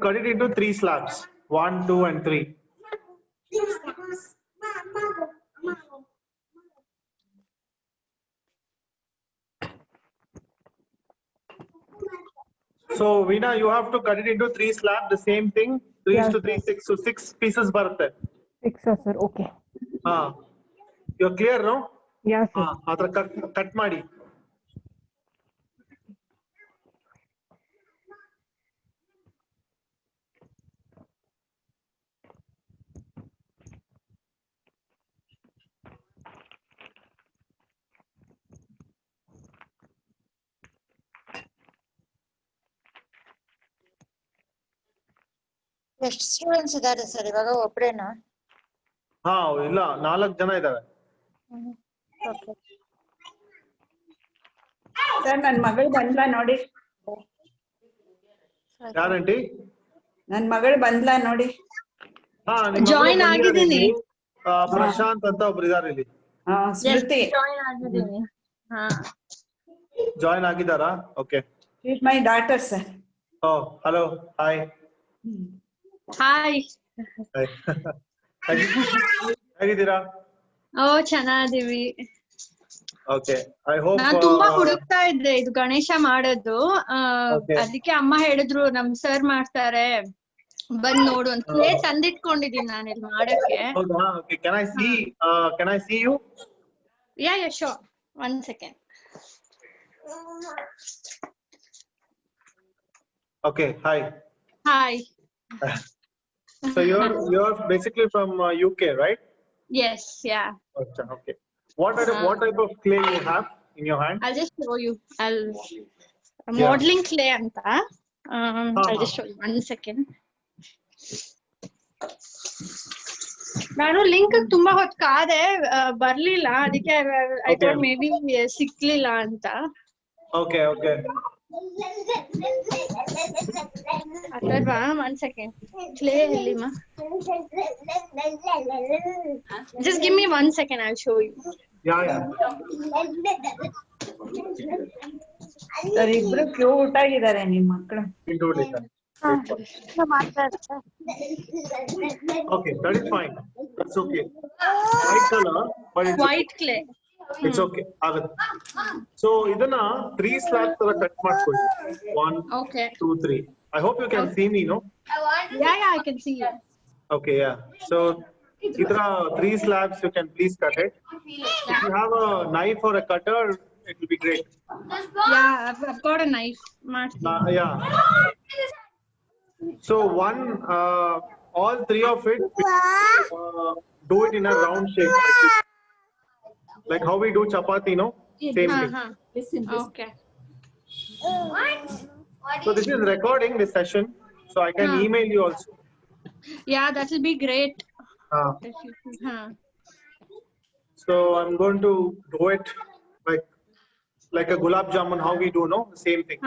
cut it into 3 slabs. 1, 2, and 3. So Veena, you have to cut it into 3 slabs. The same thing. 3 Yes, to 3, sir. 6. So 6 pieces barutte. 6 sir. Okay. You're clear, no? Yes sir. Atra cut ಮಾಡಿ. ಎಷ್ಟು students ಇದ್ದಾರೆ sir ಇವಾಗ ಒಬ್ರೇನಾ? ಇಲ್ಲ 4 ಜನ ಇದ್ದಾರೆ. Sir ನನ್ನ ಮಗಳು ಬಂದ್ಲಾ ನೋಡಿ. ಯಾರಂಟಿ? ನನ್ನ ಮಗಳು ಬಂದ್ಲಾ ನೋಡಿ. ಜಾಯಿನ್ ಆಗಿದ್ದೀನಿ. ಪ್ರಶಾಂತ್ ಅಂತ ಒಬ್ರು ಇದಾರೆ ಇಲ್ಲಿ. ಸ್ಮೃತಿ ಜಾಯಿನ್ ಆಗಿದ್ದೀನಿ. ಜಾಯಿನ್ ಆಗಿದ್ದಾರಾ? Okay. She's my daughter, sir. Hello. Hi. Hi. ಹೇಗಿದ್ದೀರಾ? ಚೆನ್ನಾಗಿದ್ದೀವಿ. ಓಕೆ. ಐ ಹೋಪ್ ನಾನು ತುಂಬಾ ಹುಡುಕ್ತಾ ಇದ್ದೆ ಇದು ಗಣೇಶ ಮಾಡೋದು. ಅದಕ್ಕೆ ಅಮ್ಮ ಹೇಳಿದ್ರು ನಮ್ ಸರ್ ಮಾಡ್ತಾರೆ ಬಂದ್ ನೋಡು ಅಂತ. ಕ್ಲೇ ತಂದಿಟ್ಕೊಂಡಿದೀನಿ ನಾನು ಇಲ್ಲಿ ಮಾಡಕ್ಕೆ. ಹೌದಾ? Okay. Can I see you? Yeah, sure. 1 second. Okay. Hi. Hi. So you're basically from UK, right? Yes, yeah. Okay. What type of clay you have in your hand? I'll just show you. Modeling clay anta. I'll just show you 1 second. ನಾನು link ತುಂಬಾ ಹೊತ್ತು ಕಾದೆ ಬರ್ಲಿಲ್ಲ ಅದಕ್ಕೆ I thought may be ಸಿಕ್ಲಿಲ್ಲ ಅಂತ. Okay. ಅಥವಾ 1 second. Clay ಎಲ್ಲಿ ಮಾ? Just give me 1 second, I'll show you. Yeah. Sir ಇಬ್ರು ಕ್ಯೂಟ್ ಆಗಿದ್ದಾರೆ ನಿಮ್ ಮಕ್ಕಳು. Okay, that is fine. That's okay. White color, but it's White clay. It's okay. So ಇದನ್ನ 3 slabs ತರ cut ಮಾಡ್ಕೊಳ್ಳಿ. 1, Okay. 2, 3. I hope you can see me, no? Yeah, I can see you. Okay, yeah. So ಇದರ 3 slabs you can please cut it. If you have a knife or a cutter, it will be great. Yeah, I've got a knife. Yeah. So all 3 of it, do it in a round shape like how we do chapati, no? Same thing. Okay. So this is recording this session, so I can email you also. Yeah, that will be great. So I'm going to do it like a gulab jamun, how we do, no? Same thing.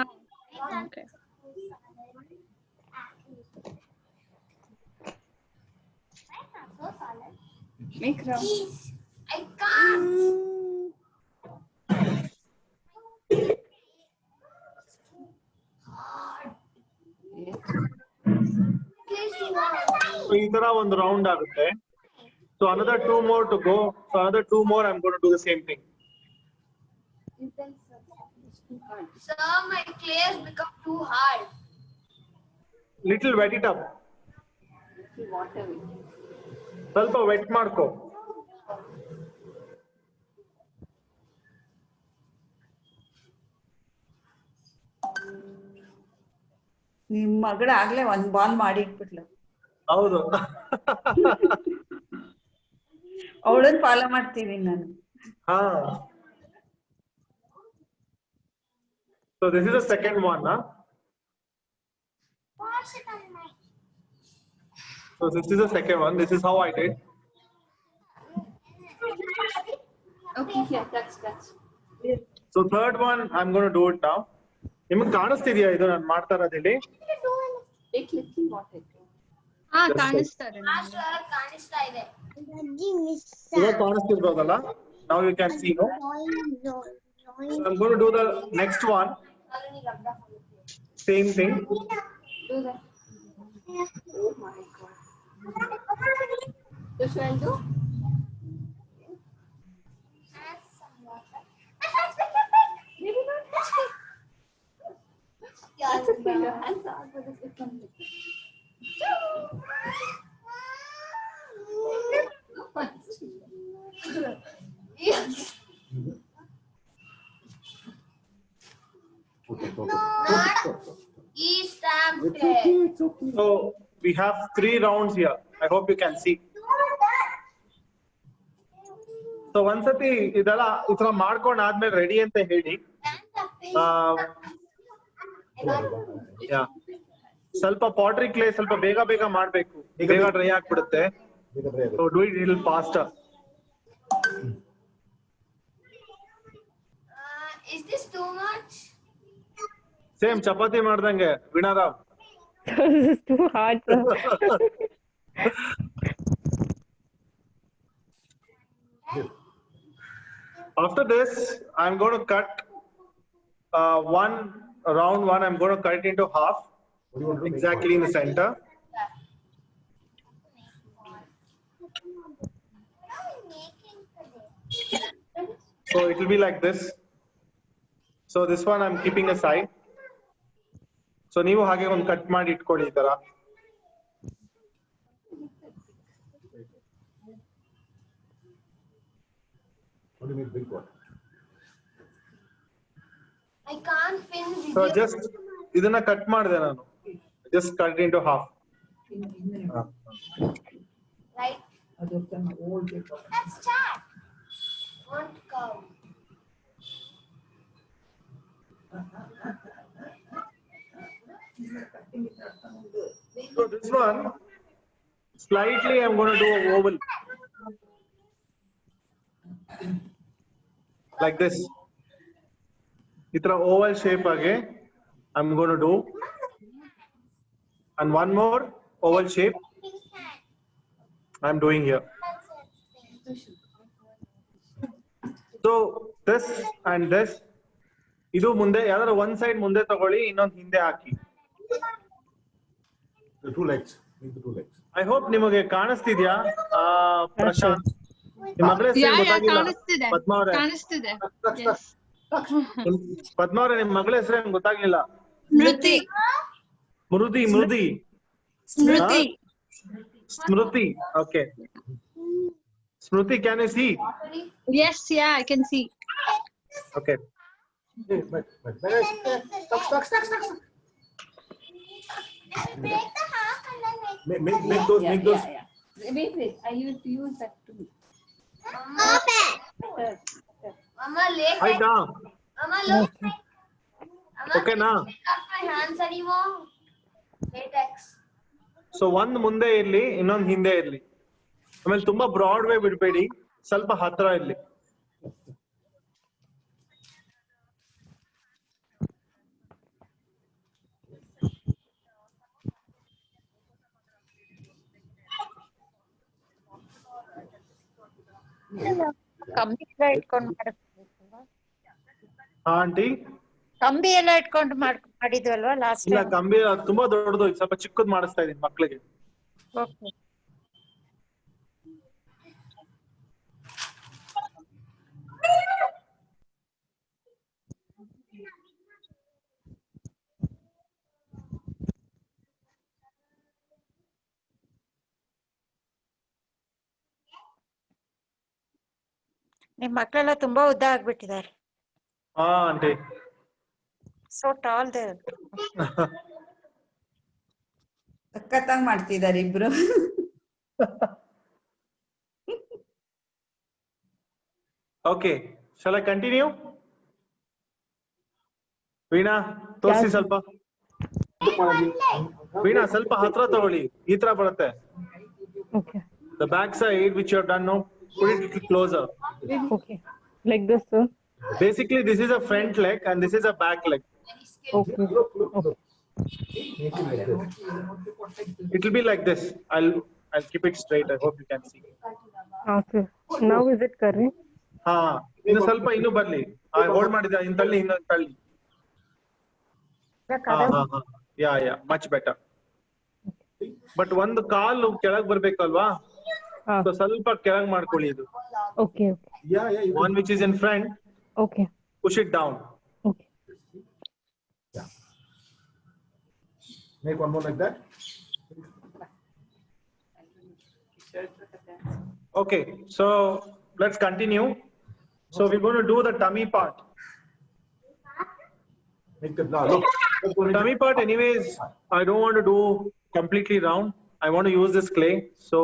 Okay. Make round. I can't. So ಈ ತರ ಒಂದು round ಆಗುತ್ತೆ. So another 2 more to go. So another 2 more, I'm going to do the same thing. Sir, my clay has become too hard. Little wet it up. ಸ್ವಲ್ಪ vet ಮಾಡ್ಕೋ. ನಿಮ್ ಮಗಳು ಆಗ್ಲೇ ಒಂದ್ ಬಾಲ್ ಮಾಡಿ ಇಟ್ಬಿಟ್ಲು. ಹೌದು. ಅವಳನ್ನ ಫಾಲೋ ಮಾಡ್ತೀನಿ ನಾನು. So this is the second one, huh? So this is the second one. This is how I did. Okay, here, that's. So third one, I'm going to do it now. ನಿಮಗೆ ಕಾಣಿಸ್ತಿದ್ಯಾ ಇದು ನಾನು ಮಾಡ್ತಾ ಇರೋದಿಲ್ಲಿ? ಕಾಣಿಸ್ತಾರೆ. ಕಾಣಿಸ್ತಾ ಇದೆ. ಇವಾಗ ಕಾಣಿಸ್ತಿರ್ಬೋದಲ್ಲ? Now you can see, no? So I'm going to do the next one. Same thing. Oh my God. Which one do? Add some water. Maybe not touch it. Yeah, it's okay. Your hands are for this. Yes. Not E-stamped. So we have 3 rounds here. I hope you can see. So ಒಂದ್ಸತಿ ಇದೆಲ್ಲ ಈ ತರ ಮಾಡ್ಕೊಂಡ್ ಆದ್ಮೇಲೆ ready ಅಂತ ಹೇಳಿ. ಸ್ವಲ್ಪ pottery clay ಸ್ವಲ್ಪ ಬೇಗ ಬೇಗ ಮಾಡ್ಬೇಕು, ಬೇಗ ಡ್ರೈ ಆಗ್ಬಿಡುತ್ತೆ. So do it little faster. Is this too much? Same chapati ಮಾಡ್ದಂಗೆ ವೀಣಾರಾವ್. This is too hard, sir. After this, I'm going to cut round one. I'm going to cut it into half, exactly in the center. So it will be like this. So this one I'm keeping aside. So ನೀವು ಹಾಗೆ ಒಂದು cut ಮಾಡಿ ಇಟ್ಕೊಳ್ಳಿ ಈ ತರ. How do you make big one? I can't pin So video. just ಇದನ್ನ cut ಮಾಡಿದೆ ನಾನು. Just cut it into half. Right. Let's chat. Won't come. So this one, slightly I'm going to do an oval. Like this. Itra oval shape again. I'm going to do. And one more oval shape I'm doing here. So this and this. ಇದು ಮುಂದೆ ಯಾವ್ದಾದ್ರು one side ಮುಂದೆ ತಗೊಳ್ಳಿ, ಇನ್ನೊಂದು ಹಿಂದೆ ಹಾಕಿ. The 2 legs. Make the 2 legs. I hope ನಿಮಗೆ ಕಾಣಿಸ್ತಿದ್ಯಾ ಪ್ರಶಾಂತ್? ನಿಮ್ಮ ಮಗಳ ಹೆಸರು ಗೊತ್ತಾಗಿಲ್ಲ. ಕಾಣಿಸ್ತಿದೆ ಪದ್ಮಾ ಅವರೇ, ಕಾಣಿಸ್ತಿದೆ. ಪದ್ಮಾ ಅವರೇ, ನಿಮ್ಮ ಮಗಳ ಹೆಸರು ಏನ್ ಗೊತ್ತಾಗ್ಲಿಲ್ಲ. ಸ್ಮೃತಿ ಸ್ಮೃತಿ ಸ್ಮೃತಿ. Okay. Smruti, can you see? Yes, yeah, I can see. Okay. Hey, but stop. Break the half and then make. Make those. Wait. I used to use that too. Mama, late. ಆಯ್ತಾ? Mama, look. Mama, Okay ನಾ? not my hands anymore. Latex. So ಒಂದ್ ಮುಂದೆ ಇರ್ಲಿ, ಇನ್ನೊಂದ್ ಹಿಂದೆ ಇರ್ಲಿ. ಆಮೇಲೆ ತುಂಬಾ ಬ್ರಾಡ್ ವೇ ಬಿಡ್ಬೇಡಿ, ಸ್ವಲ್ಪ ಹತ್ರ ಇರ್ಲಿ. ಕಂಬಿ ಎಲ್ಲ ಇಟ್ಕೊಂಡು ಆಂಟಿ ಕಂಬಿ ಎಲ್ಲ ಇಟ್ಕೊಂಡು ಮಾಡಿದ್ವಲ್ವಾ ಲಾಸ್ಟ್ ಇಲ್ಲ, ಕಂಬಿ ತುಂಬಾ ದೊಡ್ಡದು, ಸ್ವಲ್ಪ ಚಿಕ್ಕದ್ ಮಾಡಿಸ್ತಾ ಇದೀನಿ ಮಕ್ಳಿಗೆ. ಓಕೆ ನಿಮ್ ಮಕ್ಕಳೆಲ್ಲ ತುಂಬಾ ಉದ್ದ ಆಗ್ಬಿಟ್ಟಿದ್ದಾರೆ. ಹಾ ಆಂಟಿ. So tall they. ಸಖತ್ತಾಗಿ ಮಾಡ್ತಿದ್ದಾರೆ ಇಬ್ರು. Okay, shall I continue? Veena ತೋರಿಸಿ ಸ್ವಲ್ಪ. ವೀಣಾ ಸ್ವಲ್ಪ ಹತ್ರ ತಗೊಳ್ಳಿ, ಈ ತರ ಬರುತ್ತೆ. Okay. The back side which you have done now, put it little closer. Okay. Like this, sir. Basically this is a front leg and this is a back leg. Okay. Okay. Make it like this. It will be like this. I'll keep it straight. I hope you can see. Okay. Now is it correct? ಹಾ, ಇನ್ನು ಸ್ವಲ್ಪ ಇನ್ನು ಬರ್ಲಿ. Hold ಮಾಡಿದ ಇನ್ನು ತಳ್ಳಿ, ಇನ್ನೊಂದು ತಳ್ಳಿ. Yeah, much better. ಬಟ್ ಒಂದು ಕಾಲು ಕೆಳಗ್ ಬರ್ಬೇಕಲ್ವಾ? Ah, ಸೊ ಸ್ವಲ್ಪ ಕೆಳಗ್ ಮಾಡ್ಕೊಳ್ಳಿ ಇದು. okay, Yeah, yeah. You One which is in front, okay, push it down. okay. Yeah. Make one more like that. Okay, so let's continue. So we're going to do the tummy part. Make the look. Tummy part, anyways, I don't want to do completely round. I want to use this clay. So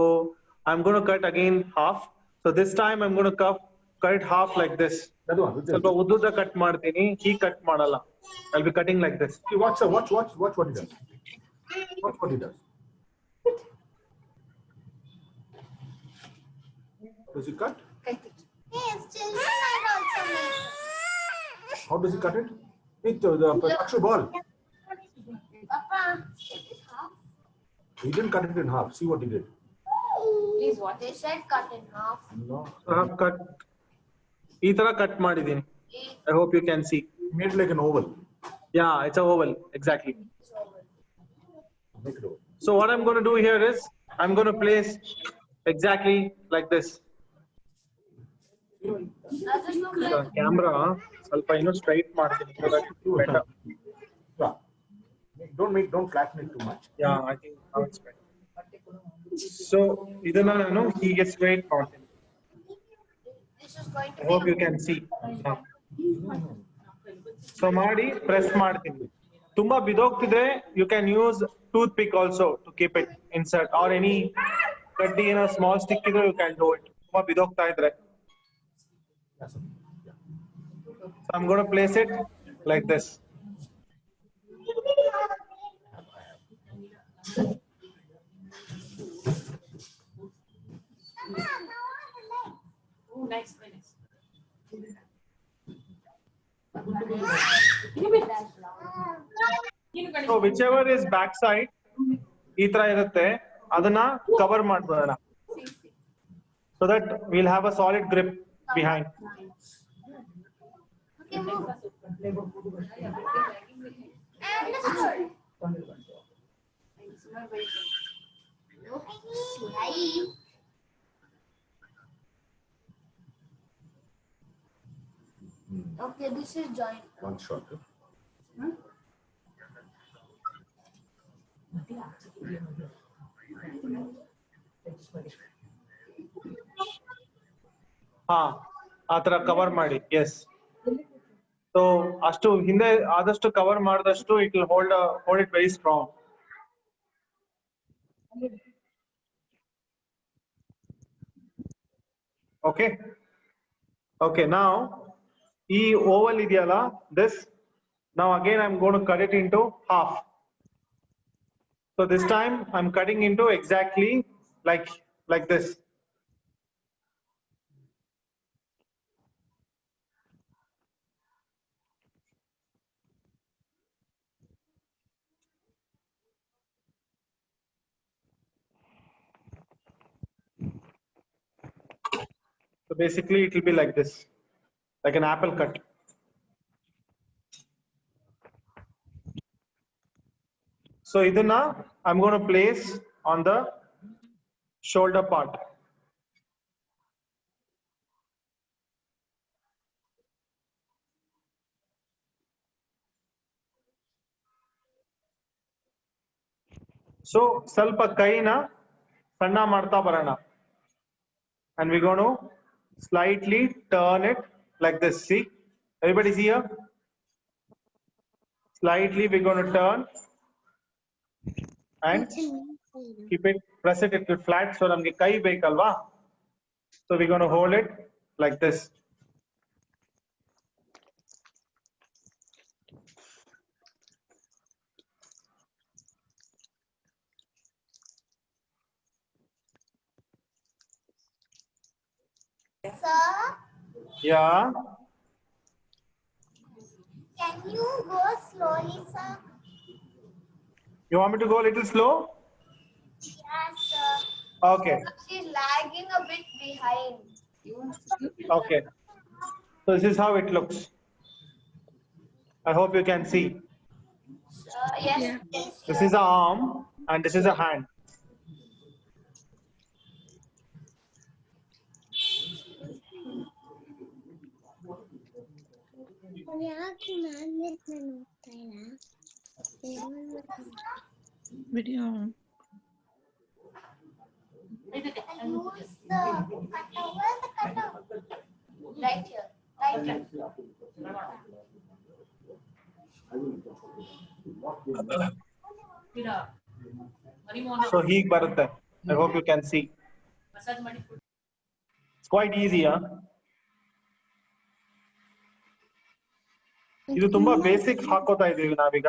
I'm going to cut again half. So this time I'm going to cut it half like this. That one. ಸ್ವಲ್ಪ ಉದ್ದುದ್ದ cut ಮಾಡ್ತೀನಿ, ಹೀಗೆ cut ಮಾಡಲ್ಲ. I'll be cutting like this. See, watch what he does. Watch what he does. Does he cut? Yes, children are also made. How does he cut it? With the actual ball. Papa, it is half. He didn't cut it in half. See what he did. Please watch. They said cut in half. No. Cut ಈ ತರ cut ಮಾಡಿದ್ದೀನಿ. I hope you can see. He made it like an oval. Yeah, it's a oval, exactly. Make it oval. So what I'm going to do here is I'm going to place exactly like this. Does it look like Camera ಸ್ವಲ್ಪ ಇನ್ನೂ straight ಮಾಡ್ತೀನಿ so that it's better. Yeah. Don't flatten it too much. Yeah, I think now it's better. So ಇದನ್ನ ನಾನು ಹೀಗೆ straight ಮಾಡ್ತೀನಿ. this is going I to hope be you can see now. So ಮಾಡಿ press ಮಾಡ್ತೀನಿ. ತುಂಬಾ ಬಿದೋಗ್ತಿದ್ರೆ you can use toothpick also to keep it inside or any ಕಡ್ಡಿ ಏನೋ small stick ಇದ್ರೆ you can do it. ತುಂಬಾ ಬಿದೋಗ್ತಾ ಇದ್ರೆ. That's it. Yeah. So I'm going to place it like this. Oh, nice, nice. So whichever is back side ಈ ತರ ಇರುತ್ತೆ ಅದನ್ನ cover ಮಾಡ್ಬೋದಲ್ಲ so that we'll have a solid grip behind. okay, move. Understood. Okay, this is joint. One shot. ಹಾ ಆ ತರ cover ಮಾಡಿ. S so ಅಷ್ಟು ಹಿಂದೆ ಆದಷ್ಟು ಕವರ್ ಮಾಡಿದಷ್ಟು it will hold it very strong. Okay, okay, now ಈ oval ಇದೆಯಲ್ಲ this, now again I'm going to cut it into half. So this time I'm cutting into exactly like this. So basically it will be like this, like an apple cut. So idana I'm going to place on the shoulder part. So ಸ್ವಲ್ಪ ಕೈನ ಸಣ್ಣ ಮಾಡ್ತಾ ಬರೋಣ. And we're going to slightly turn it like this. See, everybody's here. Slightly we're going to turn and keep it, press it into flat. So namge kai bekalva. So we're going to hold it like this. Sir, Yeah. can you go slowly, sir? You want me to go a little slow? Yes, sir. Okay. She's lagging a bit behind. Okay. So this is how it looks. I hope you can see. Yes, please. This is the arm. and this is a hand. Video. Use the cutter. Where's the cutter? Right here. Right here. So hege barutte. I hope you can see. It's quite easy, huh? ಇದು ತುಂಬಾ basic ಹಾಕೋತಾ ಇದೀವಿ ನಾವೀಗ.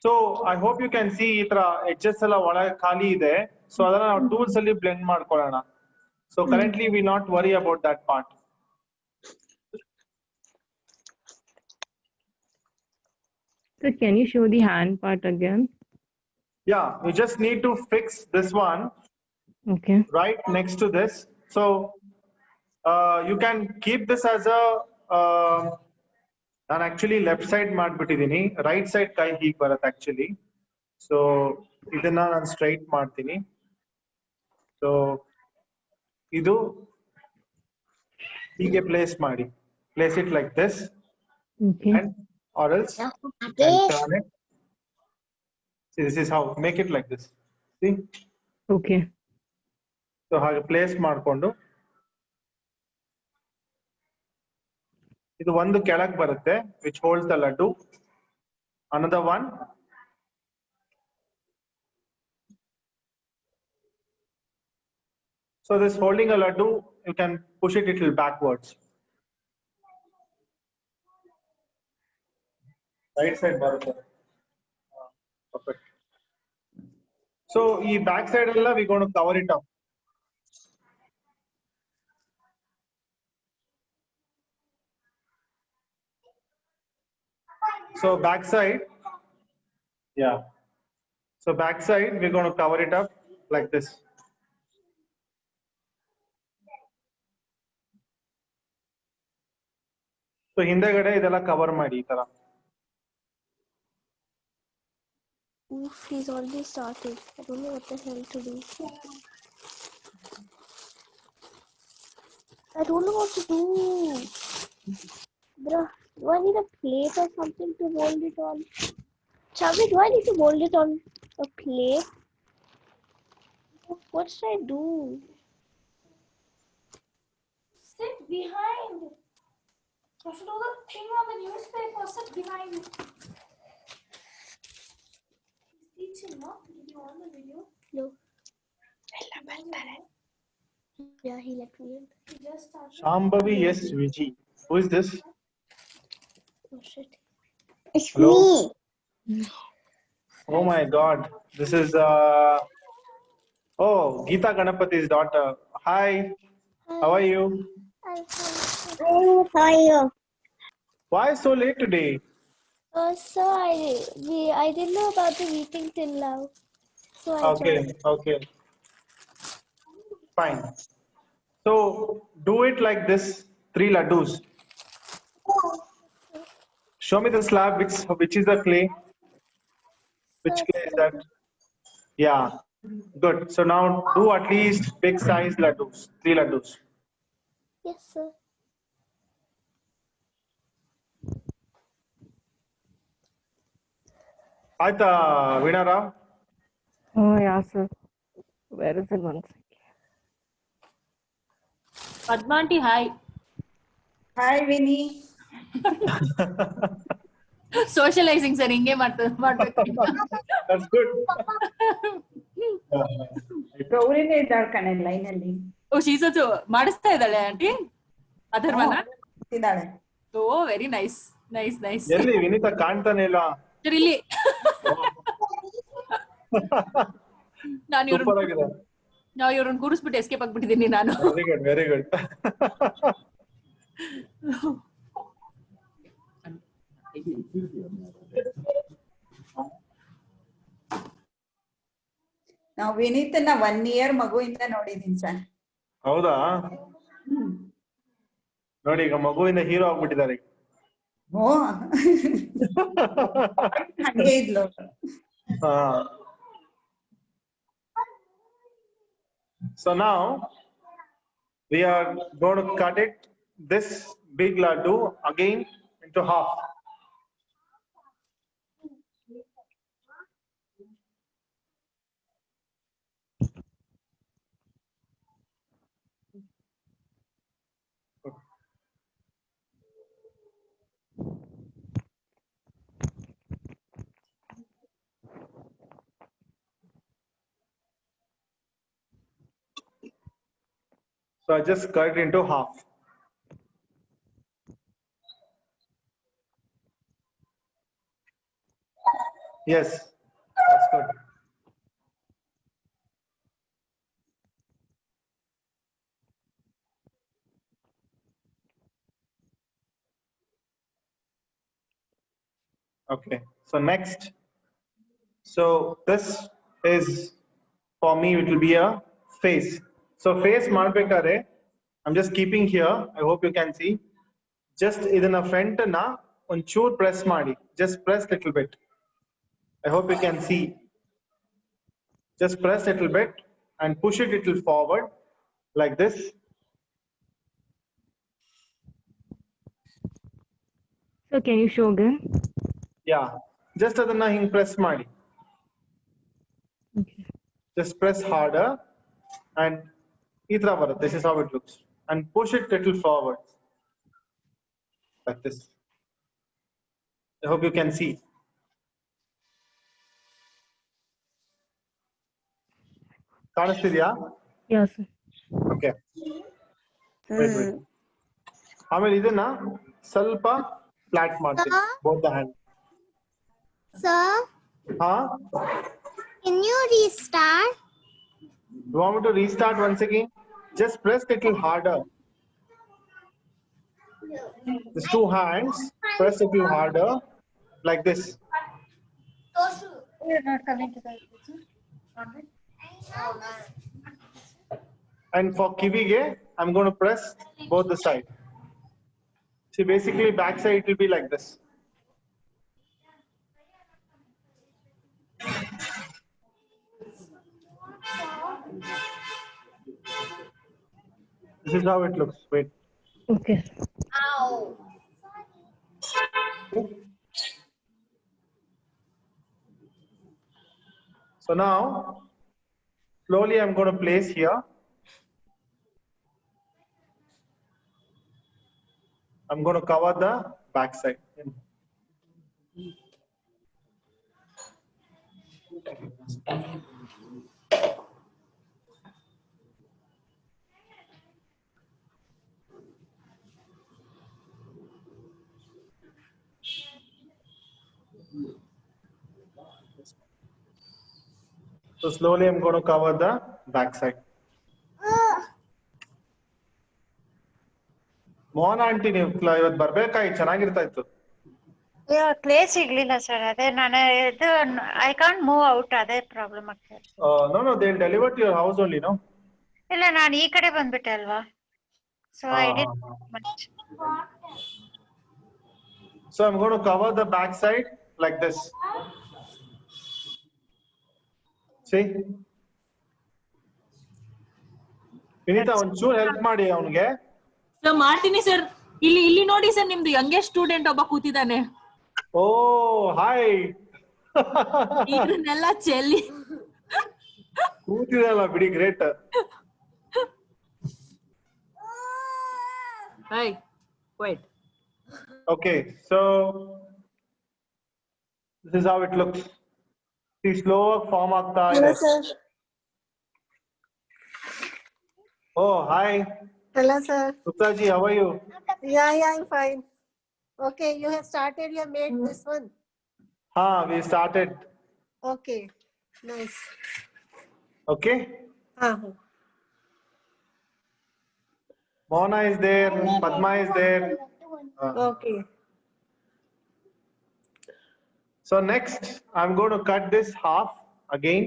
So I hope you can see ಈ ತರ edges ಎಲ್ಲ ಒಳಗೆ ಖಾಲಿ ಇದೆ. So ಅದನ್ನ ನಾವು ಟೂಲ್ಸ್ ಅಲ್ಲಿ ಬ್ಲೆಂಡ್ ಮಾಡ್ಕೊಳ್ಳೋಣ. So currently we not worry about that part. So can you show the hand part again? Yeah, we just need to fix this one Okay. right next to this. So you can keep this as a ನಾನು actually left side ಮಾಡ್ಬಿಟ್ಟಿದೀನಿ, right side ಕೈ ಹೀಗೆ ಬರುತ್ತೆ actually. So ಇದನ್ನ ನಾನು straight ಮಾಡ್ತೀನಿ. So ಇದು ಹೀಗೆ place ಮಾಡಿ, place it like this. Okay. And or else and turn it. See, this is how, make it like this. See? Okay. So ಹಾಗೆ place ಮಾಡ್ಕೊಂಡು ಇದು ಒಂದು ಕೆಳಗೆ ಬರುತ್ತೆ, which holds the laddu. Another one. So this holding a laddu, you can push it little backwards. Right side barutte. Perfect. So ಈ back side ಎಲ್ಲ we going to cover it up. So back side, yeah. So back side, we're going to cover it up like this. So ಹಿಂದೆಗಡೆ ಇದೆಲ್ಲ cover ಮಾಡಿ ಈ ತರ. Oof, he's already started. I don't know what the hell to do. I don't know what to do. Bruh, do I need a plate or something to hold it on? Chavi, do I need to hold it on a plate? What should I do? Sit behind. You should do the thing on the newspaper. Sit behind. He's teaching, no? Did you on the video? No. Yeah, he let me in. He just started. Shambhavi, yes, Viji. Who is this? Oh shit. It's Hello? me. Oh my God. This is, oh, Geeta Ganapathi's daughter. Hi. How are you? I'm fine. How are you? Why so late today? So I didn't know about the meeting till now. So I Okay, joined. okay. Fine. So do it like this, 3 laddus. Show me the slab, which is the clay. Which clay is that? Yeah, good. So now do at least big size laddus, 3 laddus. Yes, sir. Aita, Vinara. Oh yeah, sir. Where is it? One second. Padmanti, hi. Hi, Vinny. Socializing sir, ಹಿಂಗೆ ಮಾಡ್ಬೇಕು. That's good. ಗೌರಿನೇ ಇದ್ದಾಳೆ ಕಣೆ line ಅಲ್ಲಿ. ಓ ಶೀಸು ಮಾಡಿಸ್ತಾ ಇದ್ದಾಳೆ aunty ಅಧರ್ವನ. ಇದ್ದಾಳೆ. ಓ very nice nice nice. ಎಲ್ಲಿ ವಿನೀತಾ ಕಾಣ್ತಾನೆ ಇಲ್ಲ. ಸರ್ ಇಲ್ಲಿ ನಾನು ಇವ್ರನ್ನ ಕೂರಿಸ್ಬಿಟ್ಟು ಎಸ್ಕೇಪ್ ಆಗ್ಬಿಟ್ಟಿದ್ದೀನಿ ನಾನು. Very good very good. ನಾವು ವಿನೀತನ 1 year ಮಗುವಿಂದ ನೋಡಿದೀನಿ ಸರ್. ಹೌದಾ? ನೋಡಿ ಈಗ ಮಗುವಿನ ಹೀರೋ ಆಗ್ಬಿಟ್ಟಿದ್ದಾರೆ. ಓ ಹಂಗೆ ಇದ್ಲು. So now we are going to cut it, this big laddu again into half. So I just cut it into half. Yes, that's good. Okay, so next, so this is, for me, it will be a face. So face ಮಾಡ್ಬೇಕಾದ್ರೆ, I'm just keeping here, I hope you can see. Just ಇದನ್ನ front ನ ಒಂಚೂರು press ಮಾಡಿ, just press little bit. I hope you can see. Just press little bit and push it little forward like this. So can you show again? Yeah, just ಅದನ್ನ ಹಿಂಗ್ press ಮಾಡಿ. Okay. Just press harder and ಈ ತರ ಬರುತ್ತೆ. This is how it looks. And push it little forward like this. I hope you can see. ಕಾಣಿಸ್ತಿದ್ಯಾ? Yeah, sir. Okay. Wait. ಆಮೇಲೆ ಇದನ್ನ ಸ್ವಲ್ಪ flat ಮಾಡ್ತೀನಿ, both the hand. Sir, can you restart? You want me to restart once again? Just press little harder. These two hands, press little harder like this. Toshu. You're not coming to the And for kivige, I'm going to press both the side. See, basically back side it will be like this. This is how it looks. Wait. Okay. Ow. So now, slowly I'm going to place here. I'm going to cover the back side. So slowly I'm going to cover the back side. Mohana aunty ನೀವು ಇವತ್ತು ಬರ್ಬೇಕಾಗಿ ಚೆನ್ನಾಗಿರ್ತಾ ಇತ್ತು. Clay ಸಿಗ್ಲಿಲ್ಲ sir, ಅದೇ ನಾನು ಇದು I can't move out, ಅದೇ problem ಆಗ್ತದೆ. No, they'll deliver to your house only, no? ಇಲ್ಲ, ನಾನು ಈ ಕಡೆ ಬಂದ್ಬಿಟ್ಟೆ ಅಲ್ವಾ, so I did. So I'm going to cover the back side like this. See? Vineetha ಒಂಚೂರು ಹೆಲ್ಪ್ ಮಾಡಿ ಅವನಿಗೆ. ಸರ್ ಮಾಡ್ತೀನಿ ಸರ್. ಇಲ್ಲಿ ನೋಡಿ ಸರ್, ನಿಮ್ದು ಯಂಗೆಸ್ಟ್ ಸ್ಟೂಡೆಂಟ್ ಒಬ್ಬ ಕೂತಿದ್ದಾನೆ. ಓ ಹಾಯ್. ಇದನ್ನೆಲ್ಲ ಚೆಲ್ಲಿ ಕೂತಿದಲ್ಲ ಬಿಡಿ, great. Hey, wait. Okay, so this is how it looks. See, slow form ಆಗ್ತಾ ಇದೆ. Oh, hi. Hello, sir. Sutaji, how are you? Yeah, I'm fine. Okay, you have started, you have made this one. We started. Okay, nice. Okay. Uh-huh. Mona is there, Padma is there. Okay. So next, I'm going to cut this half again.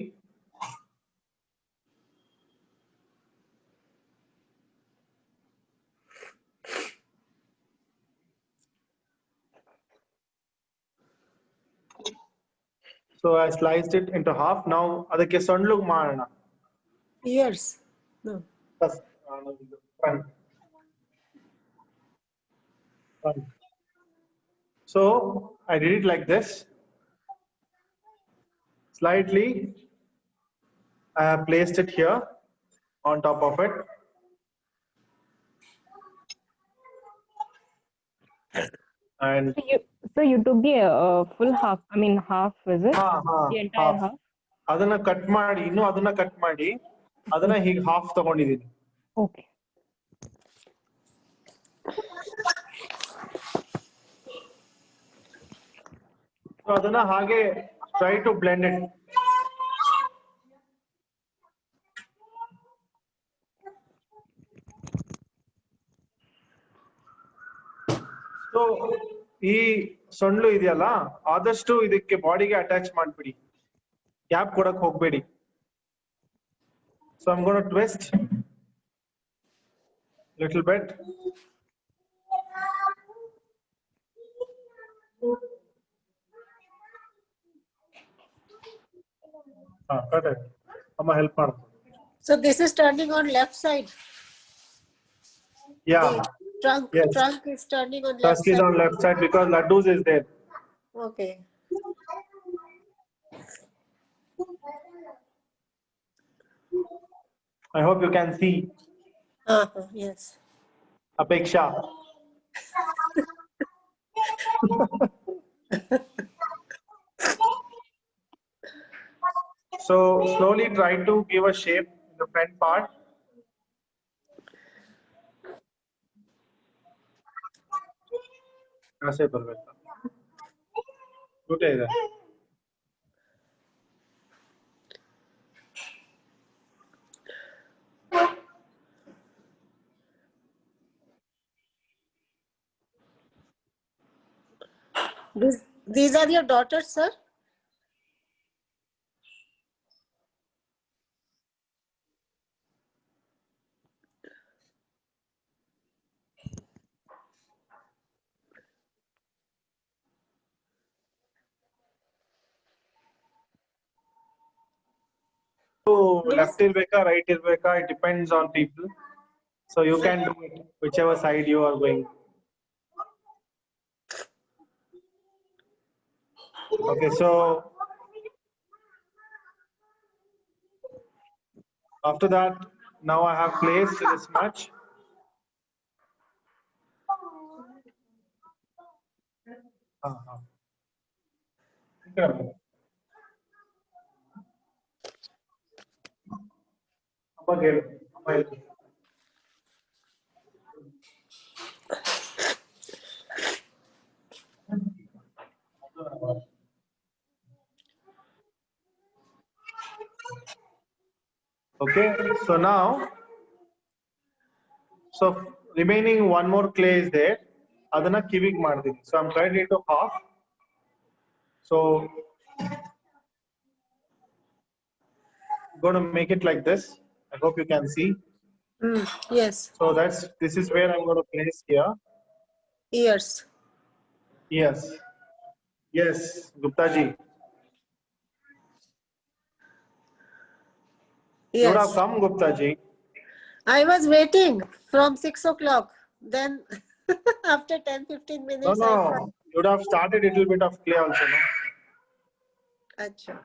So I sliced it into half. Now ಅದಕ್ಕೆ ಸಣ್ಣಗೆ ಮಾಡೋಣ. Ears. No. First, front. Front. So I did it like this. Slightly, I have placed it here on top of it. And So you took the full half, I mean half, is it? The entire half? ಅದನ್ನ cut ಮಾಡಿ, ಇನ್ನು ಅದನ್ನ cut ಮಾಡಿ, ಅದನ್ನ ಹೀಗೆ half ತಗೊಂಡಿದ್ದೀನಿ. Okay. So ಅದನ್ನ ಹಾಗೆ try to blend it. So ಈ ಸೊಂಡ್ಲು ಇದೆಯಲ್ಲ, ಆದಷ್ಟು ಇದಕ್ಕೆ ಬಾಡಿಗೆ ಅಟ್ಯಾಚ್ ಮಾಡ್ಬಿಡಿ, ಗ್ಯಾಪ್ ಕೊಡಕ್ ಹೋಗ್ಬೇಡಿ. So I'm going to twist little bit. Cut it. Amma help maಡು. So this is turning on left side. Yeah. The Yes. trunk is turning on left Tusk is side. on left side because laddus is there. Okay. I hope you can see. Yes. Apeksha. So slowly try to give a shape in the front part. ऐसे बरबेका. Good है इधर. These are your daughters, sir? So left irbeka, right irbeka, it depends on people. So you can do it whichever side you are going. Okay, so after that, now I have placed this much. Okay, so now, so remaining one more clay is there. Adana kivig madidini. So I'm trying it to half. So I'm going to make it like this. I hope you can see. Yes. So this is where I'm going to place here. Ears. Yes. Yes, Gupta ji. You would have Yes. come, Gupta ji. I was waiting from 6 o'clock. Then after 10-15 minutes, No. You would have started a little bit of clay also, no? Acha.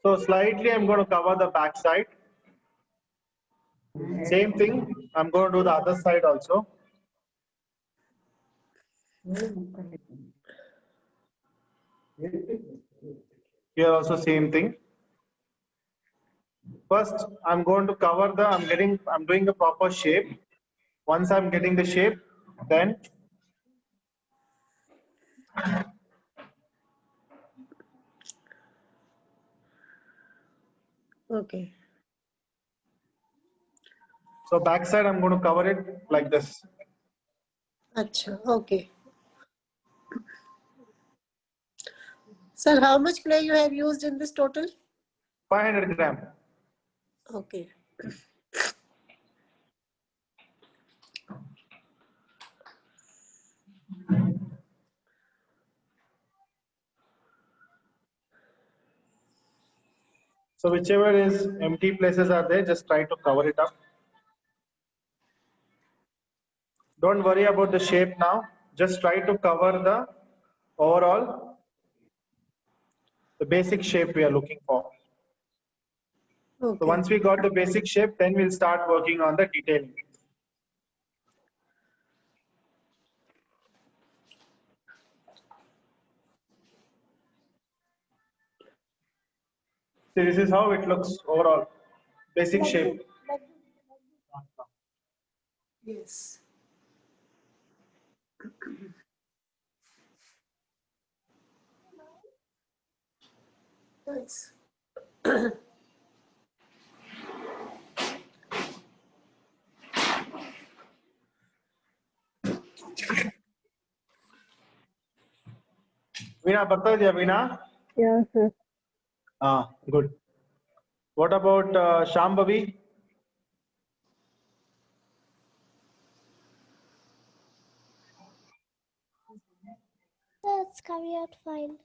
So slightly I'm going to cover the back side. Same thing, I'm going to do the other side also. Here also same thing. First, I'm going to cover I'm doing a proper shape. Once I'm getting the shape, then Okay. so back side I'm going to cover it like this. Acha. Okay. Sir, how much clay you have used in this total? 500 gram. Okay. So whichever is empty places are there, just try to cover it up. Don't worry about the shape now. Just try to cover the overall, the basic shape we are looking for. Okay. So once we got the basic shape, then we'll start working on the detailing. So this is how it looks overall, basic shape. Yes. Nice. Veena, barta idea, Veena? Yeah, sir. Ah, good. What about Shambhavi? That's coming out fine.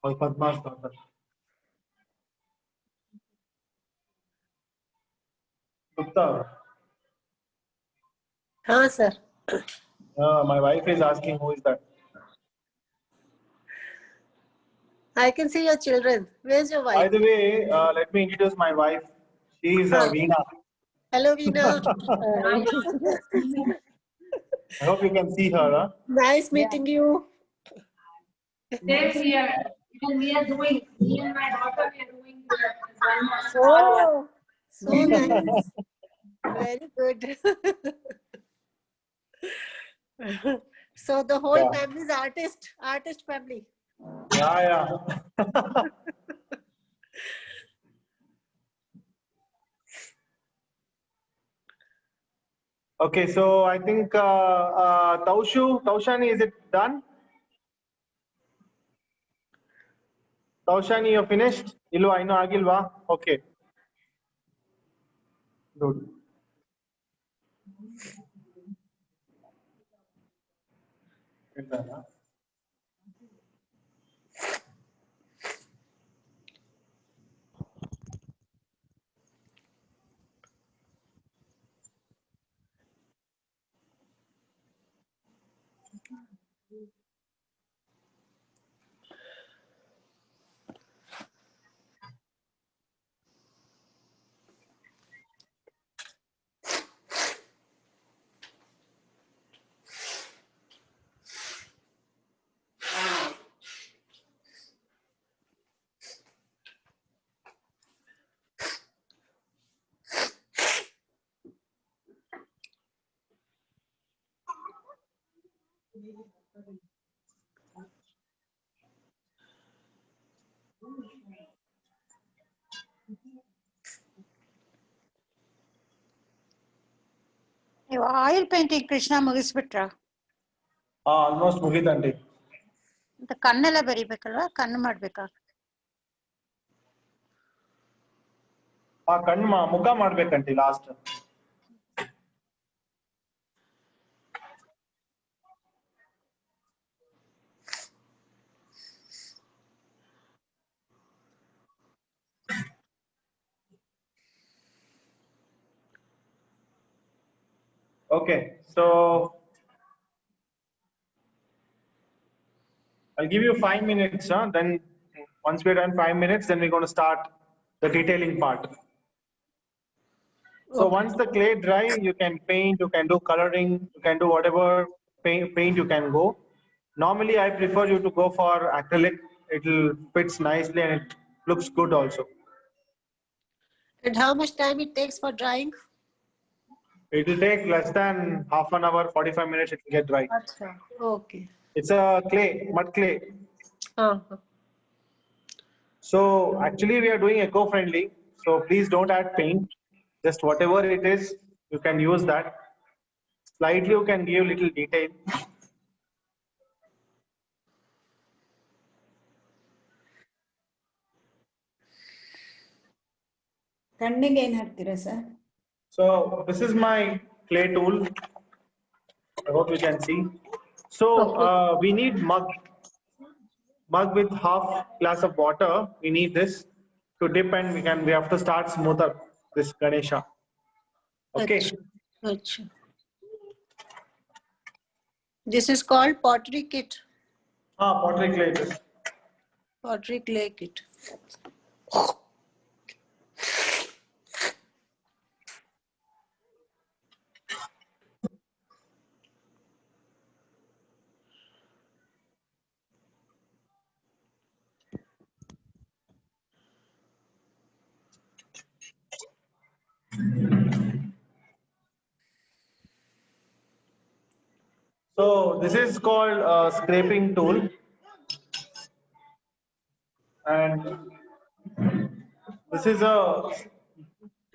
Or Padma's daughter? Gupta. Haan, sir. My wife is asking who is that. I can see your children. Where's your By wife? the way, let me introduce my wife. She is Veena. Hello, Veena. I hope you can see her. Huh? Nice meeting you. Same here. Even we are doing, me and my daughter, we are doing one more small Oh, so nice. Very good. So the whole Yeah. family is artist family. Yeah. Okay, so I think Taushani, is it done? Taushani, you finished? Ilwa, I know Agilwa. Okay. Good. ನೀವು oil painting Krishna ಮುಗಿಸ್ಬಿಟ್ರ? Almost ಮುಗಿತಂಡಿ. ಕಣ್ಣೆಲ್ಲ ಬರಿಬೇಕಲ್ವಾ? ಕಣ್ಣು ಮಾಡ್ಬೇಕಾ? ಕಣ್ಣು ಮುಖ ಮಾಡ್ಬೇಕಂಟಿ last. Okay, so I'll give you 5 minutes. Then once we're done 5 minutes, then we're going to start the detailing part. So once the clay dry, you can paint, you can do coloring, you can do whatever paint you can go. Normally, I prefer you to go for acrylic. It will fits nicely and it looks good also. And how much time it takes for drying? It will take less than half an hour, 45 minutes, it will get dry. Okay. It's a clay, mud clay. So actually we are doing eco-friendly. So please don't add paint. Just whatever it is, you can use that. Slightly you can give little detail. ಕಣ್ಣಿಗೆ ಏನು ಹಾಕ್ತೀರಾ sir? So this is my clay tool. I hope you can see. So we need mud. mug with half glass of water. We need this to dip, and we have to start smoother this Ganesha. Okay. Achha. This is called pottery kit. Pottery clay. This. Pottery clay kit. So this is called a scraping tool, and this is a